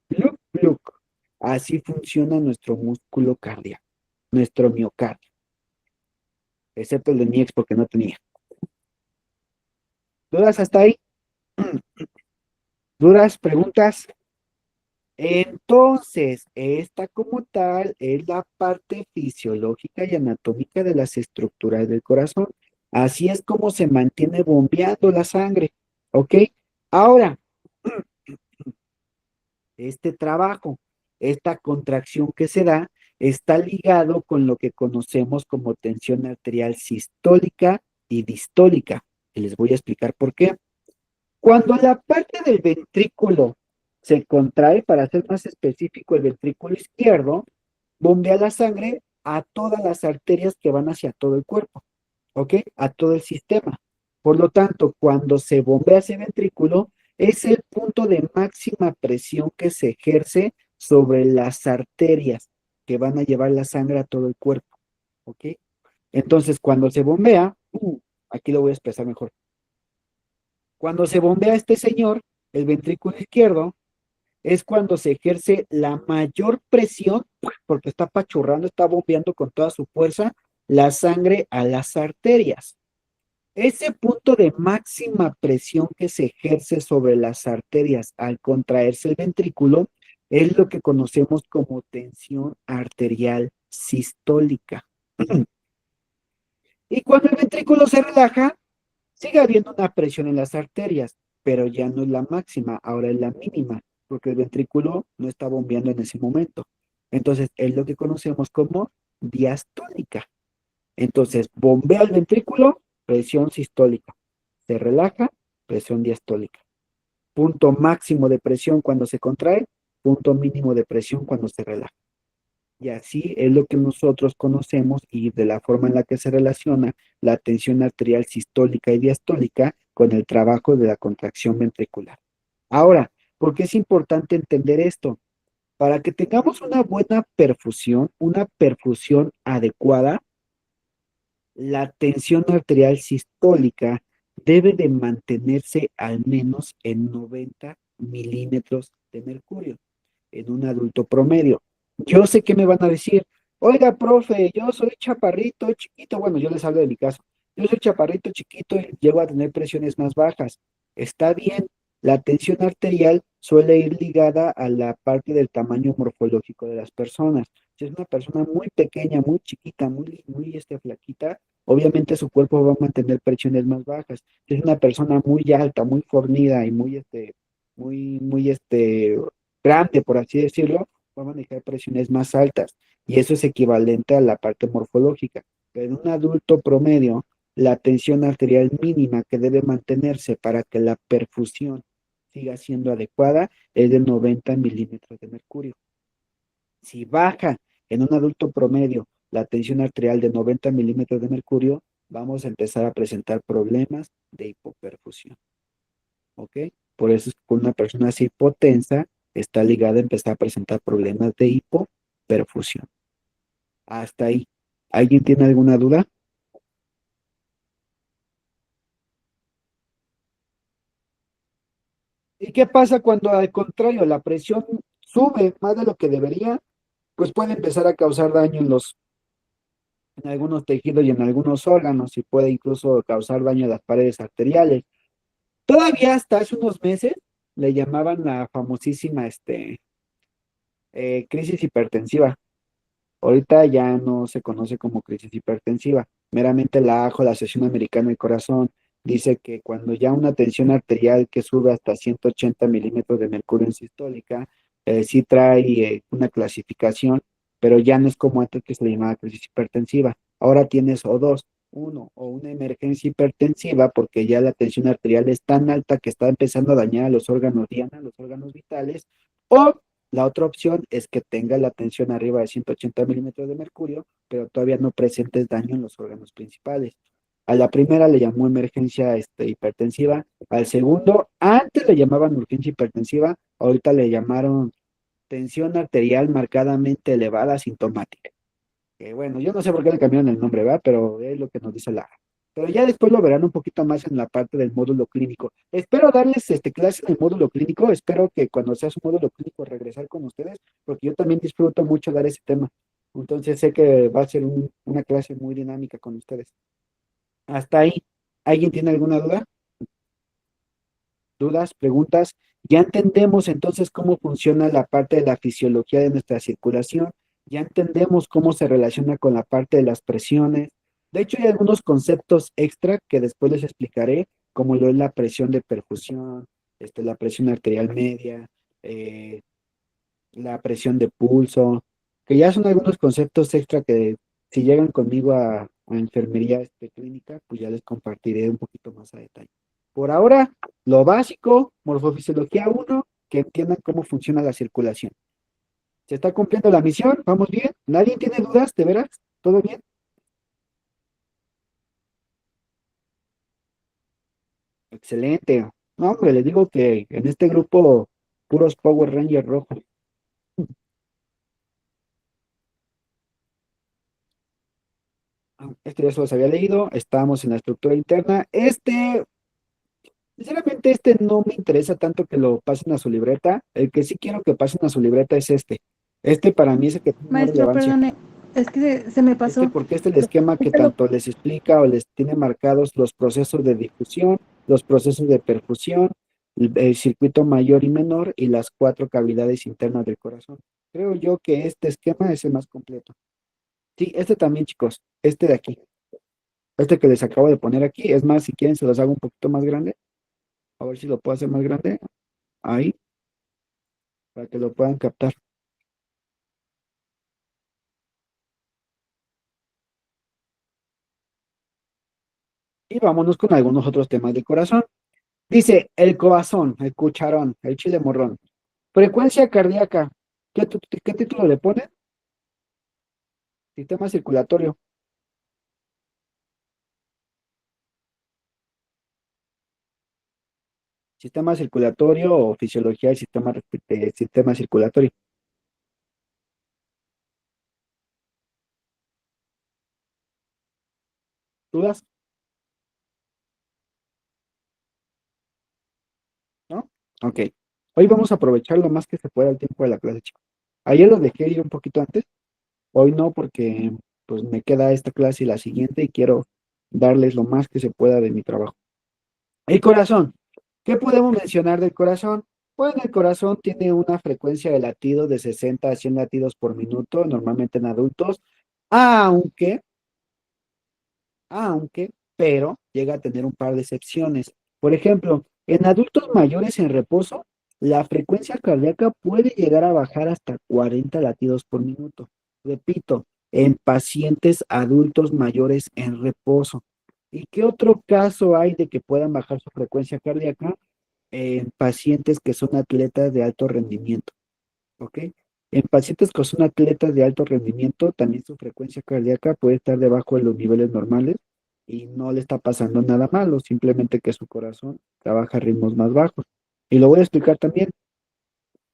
gluk, gluk. Así funciona nuestro músculo cardíaco, nuestro miocardio. Excepto el de mi ex porque no tenía. ¿Dudas hasta ahí? ¿Dudas? ¿Preguntas? Entonces, esta como tal es la parte fisiológica y anatómica de las estructuras del corazón. Así es como se mantiene bombeando la sangre, ¿ok? Ahora, este trabajo, esta contracción que se da, está ligado con lo que conocemos como tensión arterial sistólica y distólica. Y les voy a explicar por qué. Cuando la parte del ventrículo se contrae, para ser más específico, el ventrículo izquierdo, bombea la sangre a todas las arterias que van hacia todo el cuerpo, ¿ok? A todo el sistema. Por lo tanto, cuando se bombea ese ventrículo, es el punto de máxima presión que se ejerce sobre las arterias que van a llevar la sangre a todo el cuerpo, ¿ok? Entonces, cuando se bombea, aquí lo voy a expresar mejor. Cuando se bombea este señor, el ventrículo izquierdo, es cuando se ejerce la mayor presión, porque está apachurrando, está bombeando con toda su fuerza la sangre a las arterias. Ese punto de máxima presión que se ejerce sobre las arterias al contraerse el ventrículo es lo que conocemos como tensión arterial sistólica. Y cuando el ventrículo se relaja, sigue habiendo una presión en las arterias, pero ya no es la máxima, ahora es la mínima, porque el ventrículo no está bombeando en ese momento. Entonces, es lo que conocemos como diastólica. Entonces, bombea el ventrículo, presión sistólica. Se relaja, presión diastólica. Punto máximo de presión cuando se contrae, punto mínimo de presión cuando se relaja. Y así es lo que nosotros conocemos y de la forma en la que se relaciona la tensión arterial sistólica y diastólica con el trabajo de la contracción ventricular. Ahora, ¿por qué es importante entender esto? Para que tengamos una buena perfusión, una perfusión adecuada, la tensión arterial sistólica debe de mantenerse al menos en 90 milímetros de mercurio en un adulto promedio. Yo sé que me van a decir, Oiga, profe, yo soy chaparrito, chiquito. Bueno, yo les hablo de mi caso. Yo soy chaparrito, chiquito y llego a tener presiones más bajas. Está bien. La tensión arterial suele ir ligada a la parte del tamaño morfológico de las personas. Si es una persona muy pequeña, muy chiquita, muy flaquita, obviamente su cuerpo va a mantener presiones más bajas. Si es una persona muy alta, muy fornida y muy grande, por así decirlo, va a manejar presiones más altas y eso es equivalente a la parte morfológica. Pero en un adulto promedio, la tensión arterial mínima que debe mantenerse para que la perfusión siga siendo adecuada es de 90 milímetros de mercurio. Si baja en un adulto promedio la tensión arterial de 90 milímetros de mercurio, vamos a empezar a presentar problemas de hipoperfusión. ¿Ok? Por eso es que una persona así hipotensa está ligada a empezar a presentar problemas de hipoperfusión. Hasta ahí. ¿Alguien tiene alguna duda? ¿Y qué pasa cuando al contrario la presión sube más de lo que debería? Pues puede empezar a causar daño en algunos tejidos y en algunos órganos y puede incluso causar daño a las paredes arteriales. Todavía hasta hace unos meses le llamaban la famosísima crisis hipertensiva. Ahorita ya no se conoce como crisis hipertensiva. Meramente la AJO, la Asociación Americana del Corazón, dice que cuando ya una tensión arterial que sube hasta 180 milímetros de mercurio en sistólica, sí trae una clasificación, pero ya no es como antes que se le llamaba crisis hipertensiva. Ahora tienes o dos, uno, o una emergencia hipertensiva porque ya la tensión arterial es tan alta que está empezando a dañar a los órganos diana, los órganos vitales, o la otra opción es que tenga la tensión arriba de 180 milímetros de mercurio, pero todavía no presentes daño en los órganos principales. A la primera le llamó emergencia hipertensiva, al segundo, antes le llamaban urgencia hipertensiva, ahorita le llamaron tensión arterial marcadamente elevada sintomática. Bueno, yo no sé por qué le cambiaron el nombre, ¿verdad? Pero es lo que nos dice la. Pero ya después lo verán un poquito más en la parte del módulo clínico. Espero darles clase en el módulo clínico. Espero que cuando sea su módulo clínico regresar con ustedes, porque yo también disfruto mucho dar ese tema. Entonces sé que va a ser una clase muy dinámica con ustedes. Hasta ahí. ¿Alguien tiene alguna duda? ¿Dudas? ¿Preguntas? Ya entendemos entonces cómo funciona la parte de la fisiología de nuestra circulación. Ya entendemos cómo se relaciona con la parte de las presiones. De hecho, hay algunos conceptos extra que después les explicaré, como lo es la presión de perfusión, la presión arterial media, eh, la presión de pulso, que ya son algunos conceptos extra que si llegan conmigo a enfermería clínica, pues ya les compartiré un poquito más a detalle. Por ahora, lo básico, morfofisiología 1, que entiendan cómo funciona la circulación. ¿Se está cumpliendo la misión? ¿Vamos bien? ¿Nadie tiene dudas? ¿De veras? ¿Todo bien? Excelente. No, hombre, les digo que en este grupo, puros Power Rangers rojos. Este ya se los había leído, estábamos en la estructura interna. Sinceramente, no me interesa tanto que lo pasen a su libreta. El que sí quiero que pasen a su libreta es este. Para mí es el que tiene más Maestro, relevancia. perdone, es que se me pasó. Porque es el esquema que tanto les explica o les tiene marcados los procesos de difusión, los procesos de perfusión, el circuito mayor y menor y las 4 cavidades internas del corazón. Creo yo que este esquema es el más completo. Sí, este también, chicos, este de aquí. Este que les acabo de poner aquí, es más, si quieren se los hago un poquito más grande. A ver si lo puedo hacer más grande. Ahí, para que lo puedan captar. Y vámonos con algunos otros temas de corazón. Dice, el corazón, el cucharón, el chile morrón. Frecuencia cardíaca. ¿Qué título le pone? Sistema circulatorio. Sistema circulatorio o fisiología del sistema circulatorio. ¿Dudas? ¿No? Ok. Hoy vamos a aprovechar lo más que se pueda el tiempo de la clase, chicos. Ayer los dejé ir un poquito antes, Hoy no, porque pues me queda esta clase y la siguiente y quiero darles lo más que se pueda de mi trabajo. El corazón. ¿Qué podemos mencionar del corazón? Pues el corazón tiene una frecuencia de latido de 60 a 100 latidos por minuto, normalmente en adultos, aunque, pero llega a tener un par de excepciones. Por ejemplo, en adultos mayores en reposo, la frecuencia cardíaca puede llegar a bajar hasta 40 latidos por minuto. Repito, en pacientes adultos mayores en reposo. ¿Y qué otro caso hay de que puedan bajar su frecuencia cardíaca? En pacientes que son atletas de alto rendimiento, ¿ok? En pacientes que son atletas de alto rendimiento, también su frecuencia cardíaca puede estar debajo de los niveles normales y no le está pasando nada malo, simplemente que su corazón trabaja a ritmos más bajos. Y lo voy a explicar también.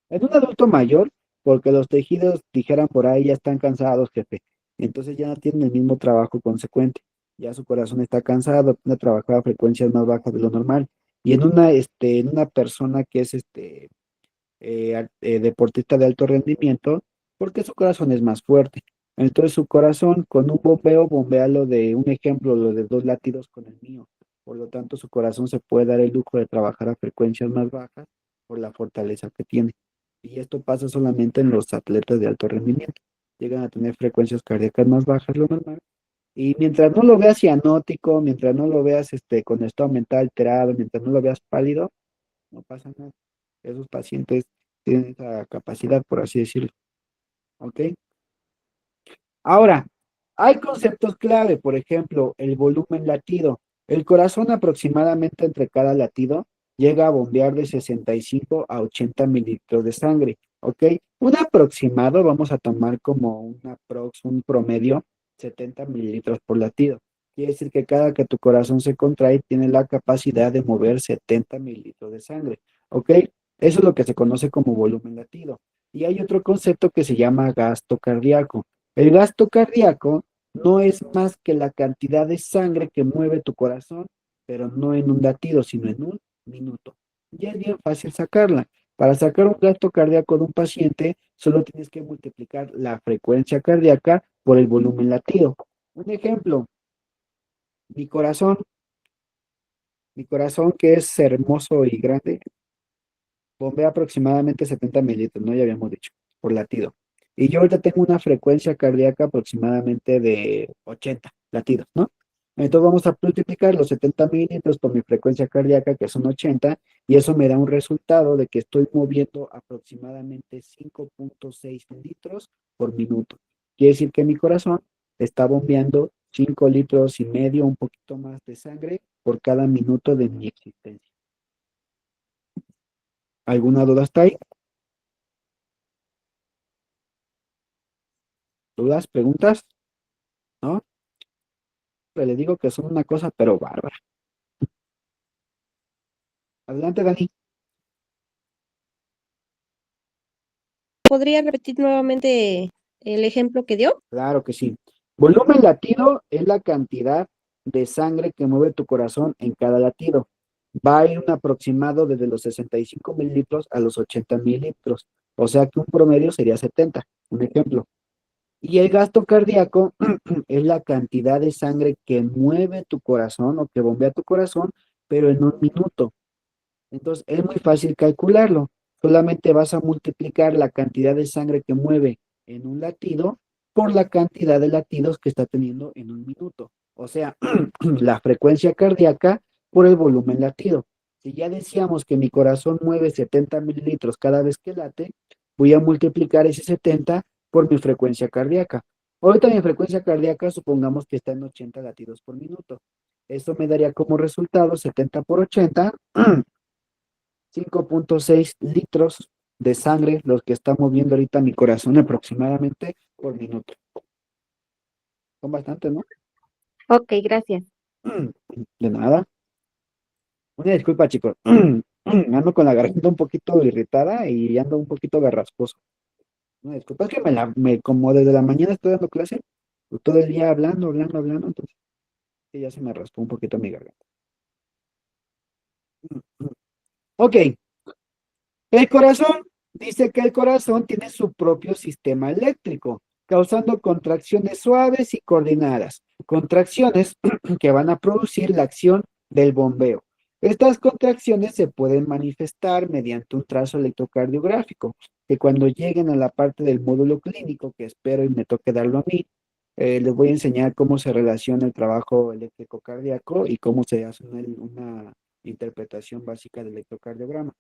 En un adulto mayor, porque los tejidos, dijeran por ahí, ya están cansados, jefe. Entonces ya no tienen el mismo trabajo consecuente. Ya su corazón está cansado, tiene que trabajar a frecuencias más bajas de lo normal. Y en una persona que es deportista de alto rendimiento, porque su corazón es más fuerte. Entonces su corazón con un bombeo, bombea lo de un ejemplo, lo de 2 latidos con el mío. Por lo tanto, su corazón se puede dar el lujo de trabajar a frecuencias más bajas por la fortaleza que tiene. Y esto pasa solamente en los atletas de alto rendimiento. Llegan a tener frecuencias cardíacas más bajas, lo normal. Y mientras no lo veas cianótico, mientras no lo veas con estado mental alterado, mientras no lo veas pálido, no pasa nada. Esos pacientes tienen esa capacidad, por así decirlo. ¿Ok? Ahora, hay conceptos clave, por ejemplo, el volumen latido. El corazón aproximadamente entre cada latido llega a bombear de 65 a 80 mililitros de sangre, ¿ok? Un aproximado vamos a tomar como un promedio, 70 mililitros por latido. Quiere decir que cada que tu corazón se contrae tiene la capacidad de mover 70 mililitros de sangre, ¿ok? Eso es lo que se conoce como volumen latido. Y hay otro concepto que se llama gasto cardíaco. El gasto cardíaco no es más que la cantidad de sangre que mueve tu corazón, pero no en un latido, sino en un minuto. Ya es bien fácil sacarla. Para sacar un gasto cardíaco de un paciente, solo tienes que multiplicar la frecuencia cardíaca por el volumen latido. Un ejemplo, mi corazón, que es hermoso y grande, bombea aproximadamente 70 mililitros, ¿no? Ya habíamos dicho, por latido. Y yo ahorita tengo una frecuencia cardíaca aproximadamente de 80 latidos, ¿no? Entonces vamos a multiplicar los 70 mililitros por mi frecuencia cardíaca, que son 80, y eso me da un resultado de que estoy moviendo aproximadamente 5.6 litros por minuto. Quiere decir que mi corazón está bombeando 5 litros y medio, un poquito más de sangre por cada minuto de mi existencia. ¿Alguna duda hasta ahí? ¿Dudas? ¿Preguntas? ¿No? Pero le digo que son una cosa, pero bárbara. Adelante, Dani. ¿Podría repetir nuevamente el ejemplo que dio? Claro que sí. Volumen latido es la cantidad de sangre que mueve tu corazón en cada latido. Va a ir un aproximado desde los 65 mililitros a los 80 mililitros. O sea que un promedio sería 70. Un ejemplo. Y el gasto cardíaco es la cantidad de sangre que mueve tu corazón o que bombea tu corazón, pero en un minuto. Entonces, es muy fácil calcularlo. Solamente vas a multiplicar la cantidad de sangre que mueve en un latido por la cantidad de latidos que está teniendo en un minuto. O sea, la frecuencia cardíaca por el volumen latido. Si ya decíamos que mi corazón mueve 70 mililitros cada vez que late, voy a multiplicar ese 70 por mi frecuencia cardíaca. Ahorita mi frecuencia cardíaca supongamos que está en 80 latidos por minuto. Esto me daría como resultado 70 por 80, 5.6 litros de sangre, los que está moviendo ahorita mi corazón aproximadamente por minuto. Son bastantes, ¿no? Ok, gracias. De nada. Una disculpa, chicos. Ando con la garganta un poquito irritada y ando un poquito garrasposo. Una disculpa, es que como desde la mañana estoy dando clase, pues todo el día hablando, entonces ya se me raspó un poquito mi garganta. Ok. El corazón, dice que el corazón tiene su propio sistema eléctrico. causando contracciones suaves y coordinadas. Contracciones que van a producir la acción del bombeo. Estas contracciones se pueden manifestar mediante un trazo electrocardiográfico, que cuando lleguen a la parte del módulo clínico, que espero y me toque darlo a mí, les voy a enseñar cómo se relaciona el trabajo eléctrico cardíaco y cómo se hace una interpretación básica del electrocardiograma.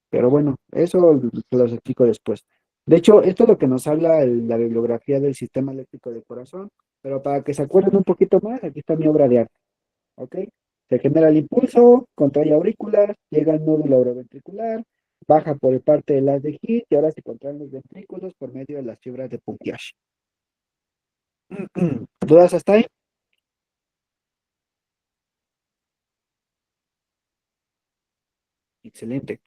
Pero bueno, eso se los explico después. De hecho, esto es lo que nos habla la bibliografía del sistema eléctrico del corazón, pero para que se acuerden un poquito más, aquí está mi obra de arte. ¿Ok? Se genera el impulso, contrae aurículas, llega al nódulo auroventricular, baja por parte de las de Hit y ahora se contraen los ventrículos por medio de las fibras de Puppiage. ¿Dudas hasta ahí? Excelente.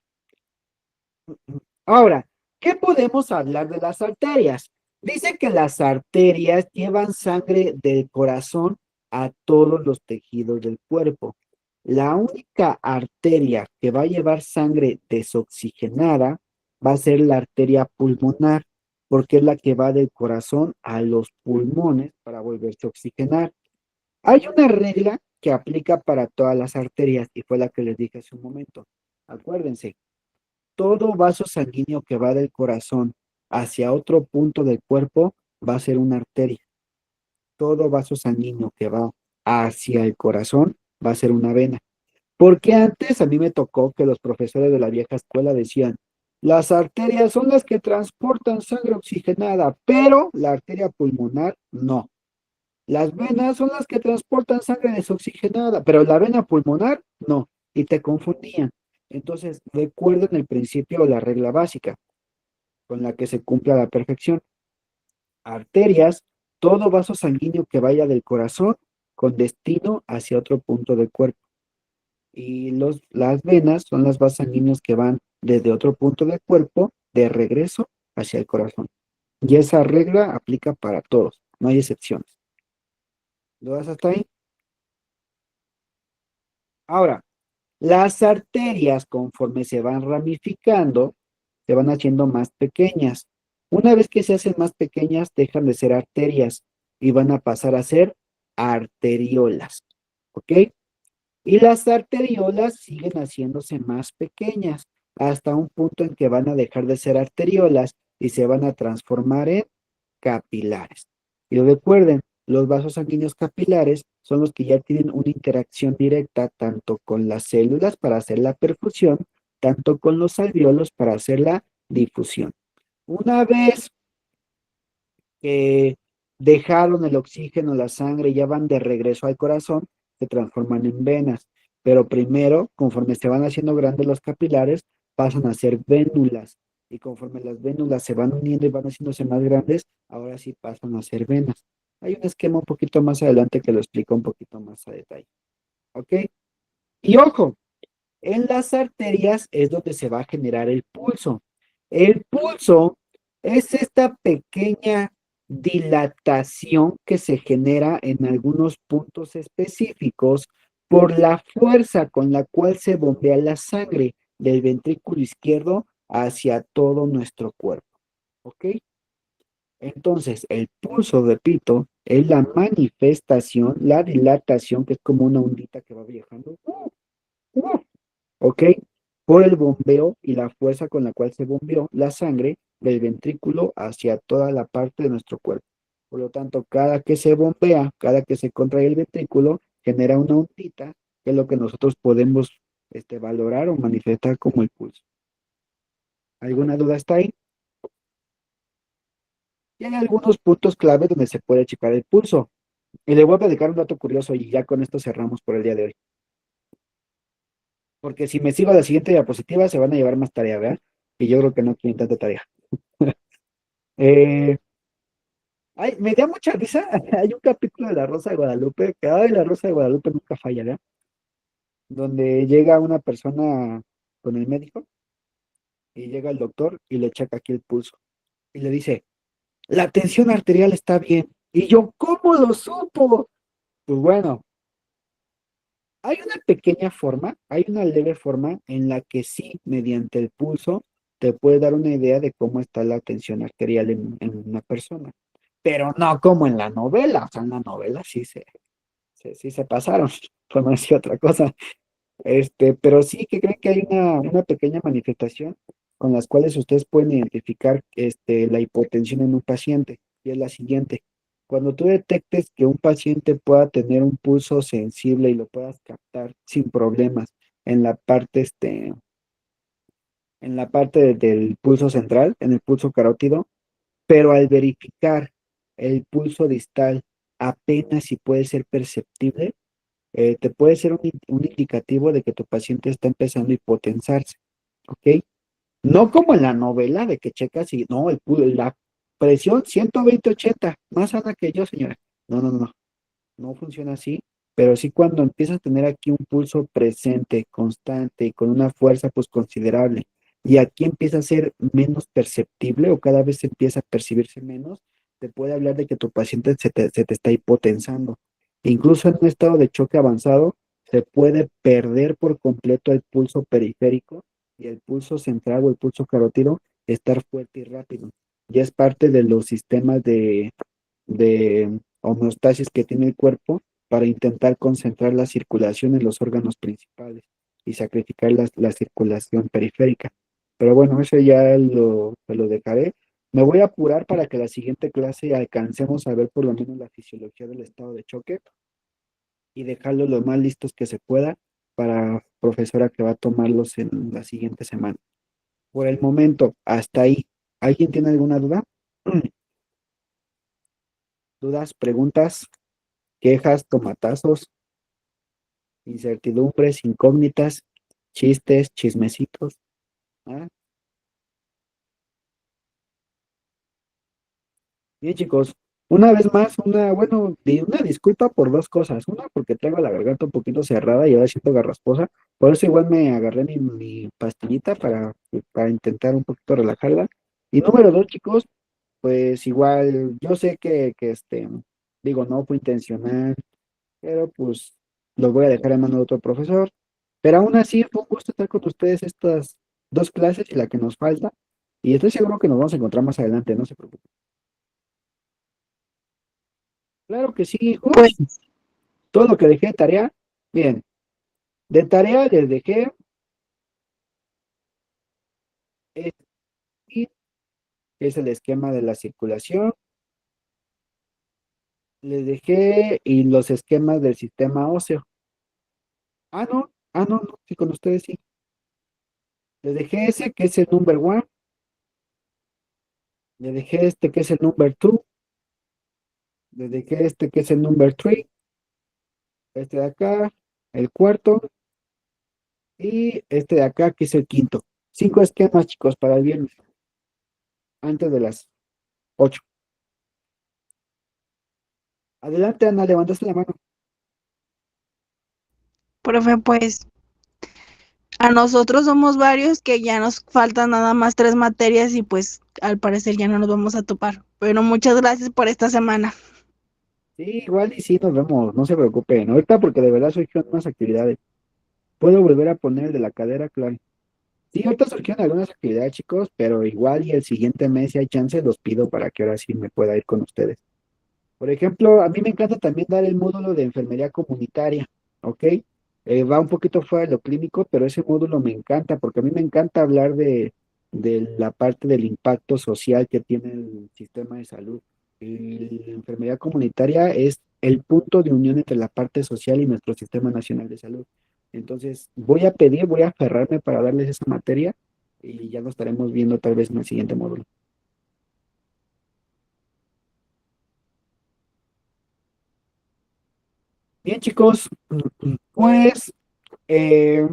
Ahora, ¿qué podemos hablar de las arterias? Dice que las arterias llevan sangre del corazón a todos los tejidos del cuerpo. La única arteria que va a llevar sangre desoxigenada va a ser la arteria pulmonar, porque es la que va del corazón a los pulmones para volverse a oxigenar. Hay una regla que aplica para todas las arterias y fue la que les dije hace un momento. Acuérdense, todo vaso sanguíneo que va del corazón hacia otro punto del cuerpo va a ser una arteria. Todo vaso sanguíneo que va hacia el corazón va a ser una vena. Porque antes a mí me tocó que los profesores de la vieja escuela decían, las arterias son las que transportan sangre oxigenada, pero la arteria pulmonar no. Las venas son las que transportan sangre desoxigenada, pero la vena pulmonar no. Y te confundían. Entonces, recuerden el principio o la regla básica con la que se cumple a la perfección. Arterias, todo vaso sanguíneo que vaya del corazón con destino hacia otro punto del cuerpo. Y las venas son los vasos sanguíneos que van desde otro punto del cuerpo de regreso hacia el corazón. Y esa regla aplica para todos, no hay excepciones. ¿Lo das hasta ahí? Ahora, las arterias, conforme se van ramificando, se van haciendo más pequeñas. Una vez que se hacen más pequeñas, dejan de ser arterias y van a pasar a ser arteriolas. ¿Ok? Y las arteriolas siguen haciéndose más pequeñas hasta un punto en que van a dejar de ser arteriolas y se van a transformar en capilares. Y recuerden, los vasos sanguíneos capilares son los que ya tienen una interacción directa tanto con las células para hacer la perfusión, tanto con los alveolos para hacer la difusión. Una vez que dejaron el oxígeno, la sangre, ya van de regreso al corazón, se transforman en venas. Pero primero, conforme se van haciendo grandes los capilares, pasan a ser vénulas. Y conforme las vénulas se van uniendo y van haciéndose más grandes, ahora sí pasan a ser venas. Hay un esquema un poquito más adelante que lo explica un poquito más a detalle. ¿Ok? Y ojo, en las arterias es donde se va a generar el pulso. El pulso es esta pequeña dilatación que se genera en algunos puntos específicos por la fuerza con la cual se bombea la sangre del ventrículo izquierdo hacia todo nuestro cuerpo. ¿Ok? Entonces, el pulso, repito, es la manifestación, la dilatación, que es como una ondita que va viajando. ¿Ok? Por el bombeo y la fuerza con la cual se bombeó la sangre del ventrículo hacia toda la parte de nuestro cuerpo. Por lo tanto, cada que se bombea, cada que se contrae el ventrículo, genera una ondita, que es lo que nosotros podemos valorar o manifestar como el pulso. ¿Alguna duda hasta ahí? Y hay algunos puntos clave donde se puede checar el pulso. Y le voy a platicar un dato curioso y ya con esto cerramos por el día de hoy. Porque si me sigo a la siguiente diapositiva se van a llevar más tarea, ¿verdad? Y yo creo que no quieren tanta tarea. Me da mucha risa. Hay un capítulo de La Rosa de Guadalupe, que La Rosa de Guadalupe nunca falla, ¿verdad? Donde llega una persona con el médico y llega el doctor y le checa aquí el pulso. Y le dice, la tensión arterial está bien. Y yo, ¿cómo lo supo? Pues bueno, hay una pequeña forma, hay una leve forma en la que sí, mediante el pulso, te puede dar una idea de cómo está la tensión arterial en una persona. pero no como en la novela. O sea, en la novela sí se pasaron, por no decir otra cosa. Pero sí que creen que hay una pequeña manifestación con las cuales ustedes pueden identificar la hipotensión en un paciente, y es la siguiente. Cuando tú detectes que un paciente pueda tener un pulso sensible y lo puedas captar sin problemas en la parte, del pulso central, en el pulso carótido, pero al verificar el pulso distal apenas si puede ser perceptible, te puede ser un indicativo de que tu paciente está empezando a hipotensarse, ¿ok? No como en la novela de que checas y no, la presión 120/80, más sana que yo, señora. No, no, no, no funciona así, pero sí cuando empiezas a tener aquí un pulso presente, constante y con una fuerza pues considerable, y aquí empieza a ser menos perceptible o cada vez empieza a percibirse menos, te puede hablar de que tu paciente se te está hipotensando. Incluso en un estado de choque avanzado, se puede perder por completo el pulso periférico y el pulso central o el pulso carótido estar fuerte y rápido. Ya es parte de los sistemas de homeostasis que tiene el cuerpo para intentar concentrar la circulación en los órganos principales y sacrificar la circulación periférica. Pero bueno, eso ya lo dejaré. Me voy a apurar para que la siguiente clase alcancemos a ver por lo menos la fisiología del estado de choque y dejarlo lo más listos que se pueda para profesora que va a tomarlos en la siguiente semana. Por el momento, hasta ahí. ¿Alguien tiene alguna duda? ¿Dudas, preguntas, quejas, tomatazos, incertidumbres, incógnitas, chistes, chismecitos? ¿Ah? Bien, chicos, una vez más, una disculpa por dos cosas. Una, porque traigo la garganta un poquito cerrada y ahora siento garrasposa. Por eso igual me agarré mi pastillita para intentar un poquito relajarla. Y número dos, chicos, pues igual, yo sé que digo, no fue intencional, pero pues los voy a dejar en manos de otro profesor. Pero aún así, fue un gusto estar con ustedes estas dos clases y la que nos falta. Y estoy seguro que nos vamos a encontrar más adelante, no se preocupen. Claro que sí, hijos. Pues, Todo lo que dejé de tarea, bien. De tarea les dejé este, que es el esquema de la circulación. Les dejé y los esquemas del sistema óseo. No, sí, con ustedes sí. Les dejé ese que es el number one. Les dejé este que es el number two. Les dejé este que es el number three. Este de acá, el cuarto. Y este de acá que es el quinto. 5 esquemas, chicos, para el viernes. Antes de las 8. Adelante, Ana, levantaste la mano. profe, pues a nosotros somos varios que ya nos faltan nada más 3 materias y pues al parecer ya no nos vamos a topar. Pero muchas gracias por esta semana. Sí, igual y sí, nos vemos, no se preocupen. Ahorita porque de verdad surgieron unas actividades. Puedo volver a poner el de la cadera, claro. Sí, ahorita surgieron algunas actividades, chicos, pero igual y el siguiente mes, si hay chance, los pido para que ahora sí me pueda ir con ustedes. Por ejemplo, a mí me encanta también dar el módulo de enfermería comunitaria, ¿ok? Va un poquito fuera de lo clínico, pero ese módulo me encanta porque a mí me encanta hablar de la parte del impacto social que tiene el sistema de salud. Y la enfermería comunitaria es el punto de unión entre la parte social y nuestro sistema nacional de salud. Entonces, voy a aferrarme para darles esa materia y ya lo estaremos viendo tal vez en el siguiente módulo. Bien, chicos, pues eh,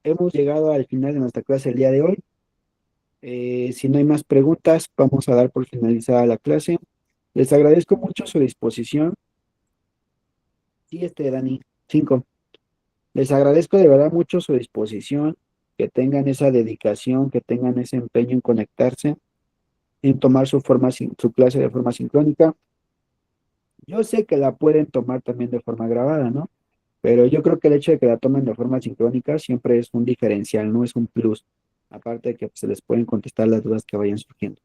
hemos llegado al final de nuestra clase el día de hoy. Si no hay más preguntas, vamos a dar por finalizada la clase. Les agradezco mucho su disposición. Sí, Dani, 5. Les agradezco de verdad mucho su disposición, que tengan esa dedicación, que tengan ese empeño en conectarse, en tomar su clase de forma sincrónica. Yo sé que la pueden tomar también de forma grabada, ¿no? Pero yo creo que el hecho de que la tomen de forma sincrónica siempre es un diferencial, no es un plus. Aparte de que se les pueden contestar las dudas que vayan surgiendo.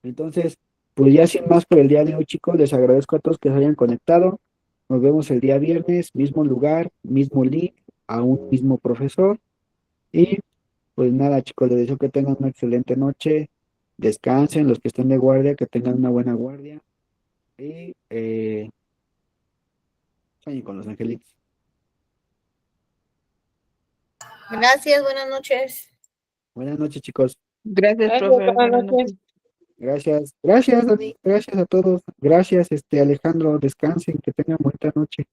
Entonces, pues ya sin más por el día de hoy, chicos, les agradezco a todos que se hayan conectado. Nos vemos el día viernes, mismo lugar, mismo link, a un mismo profesor. Y pues nada, chicos, les deseo que tengan una excelente noche. Descansen, los que estén de guardia, que tengan una buena guardia. Y sueñen con los angelitos. Gracias, buenas noches. Buenas noches, chicos. Gracias, Gracias, profe. buenas Buenas noches. noches. Gracias. Gracias, Dani. Gracias a todos. Gracias, Alejandro. Descansen, que tengan buena noche.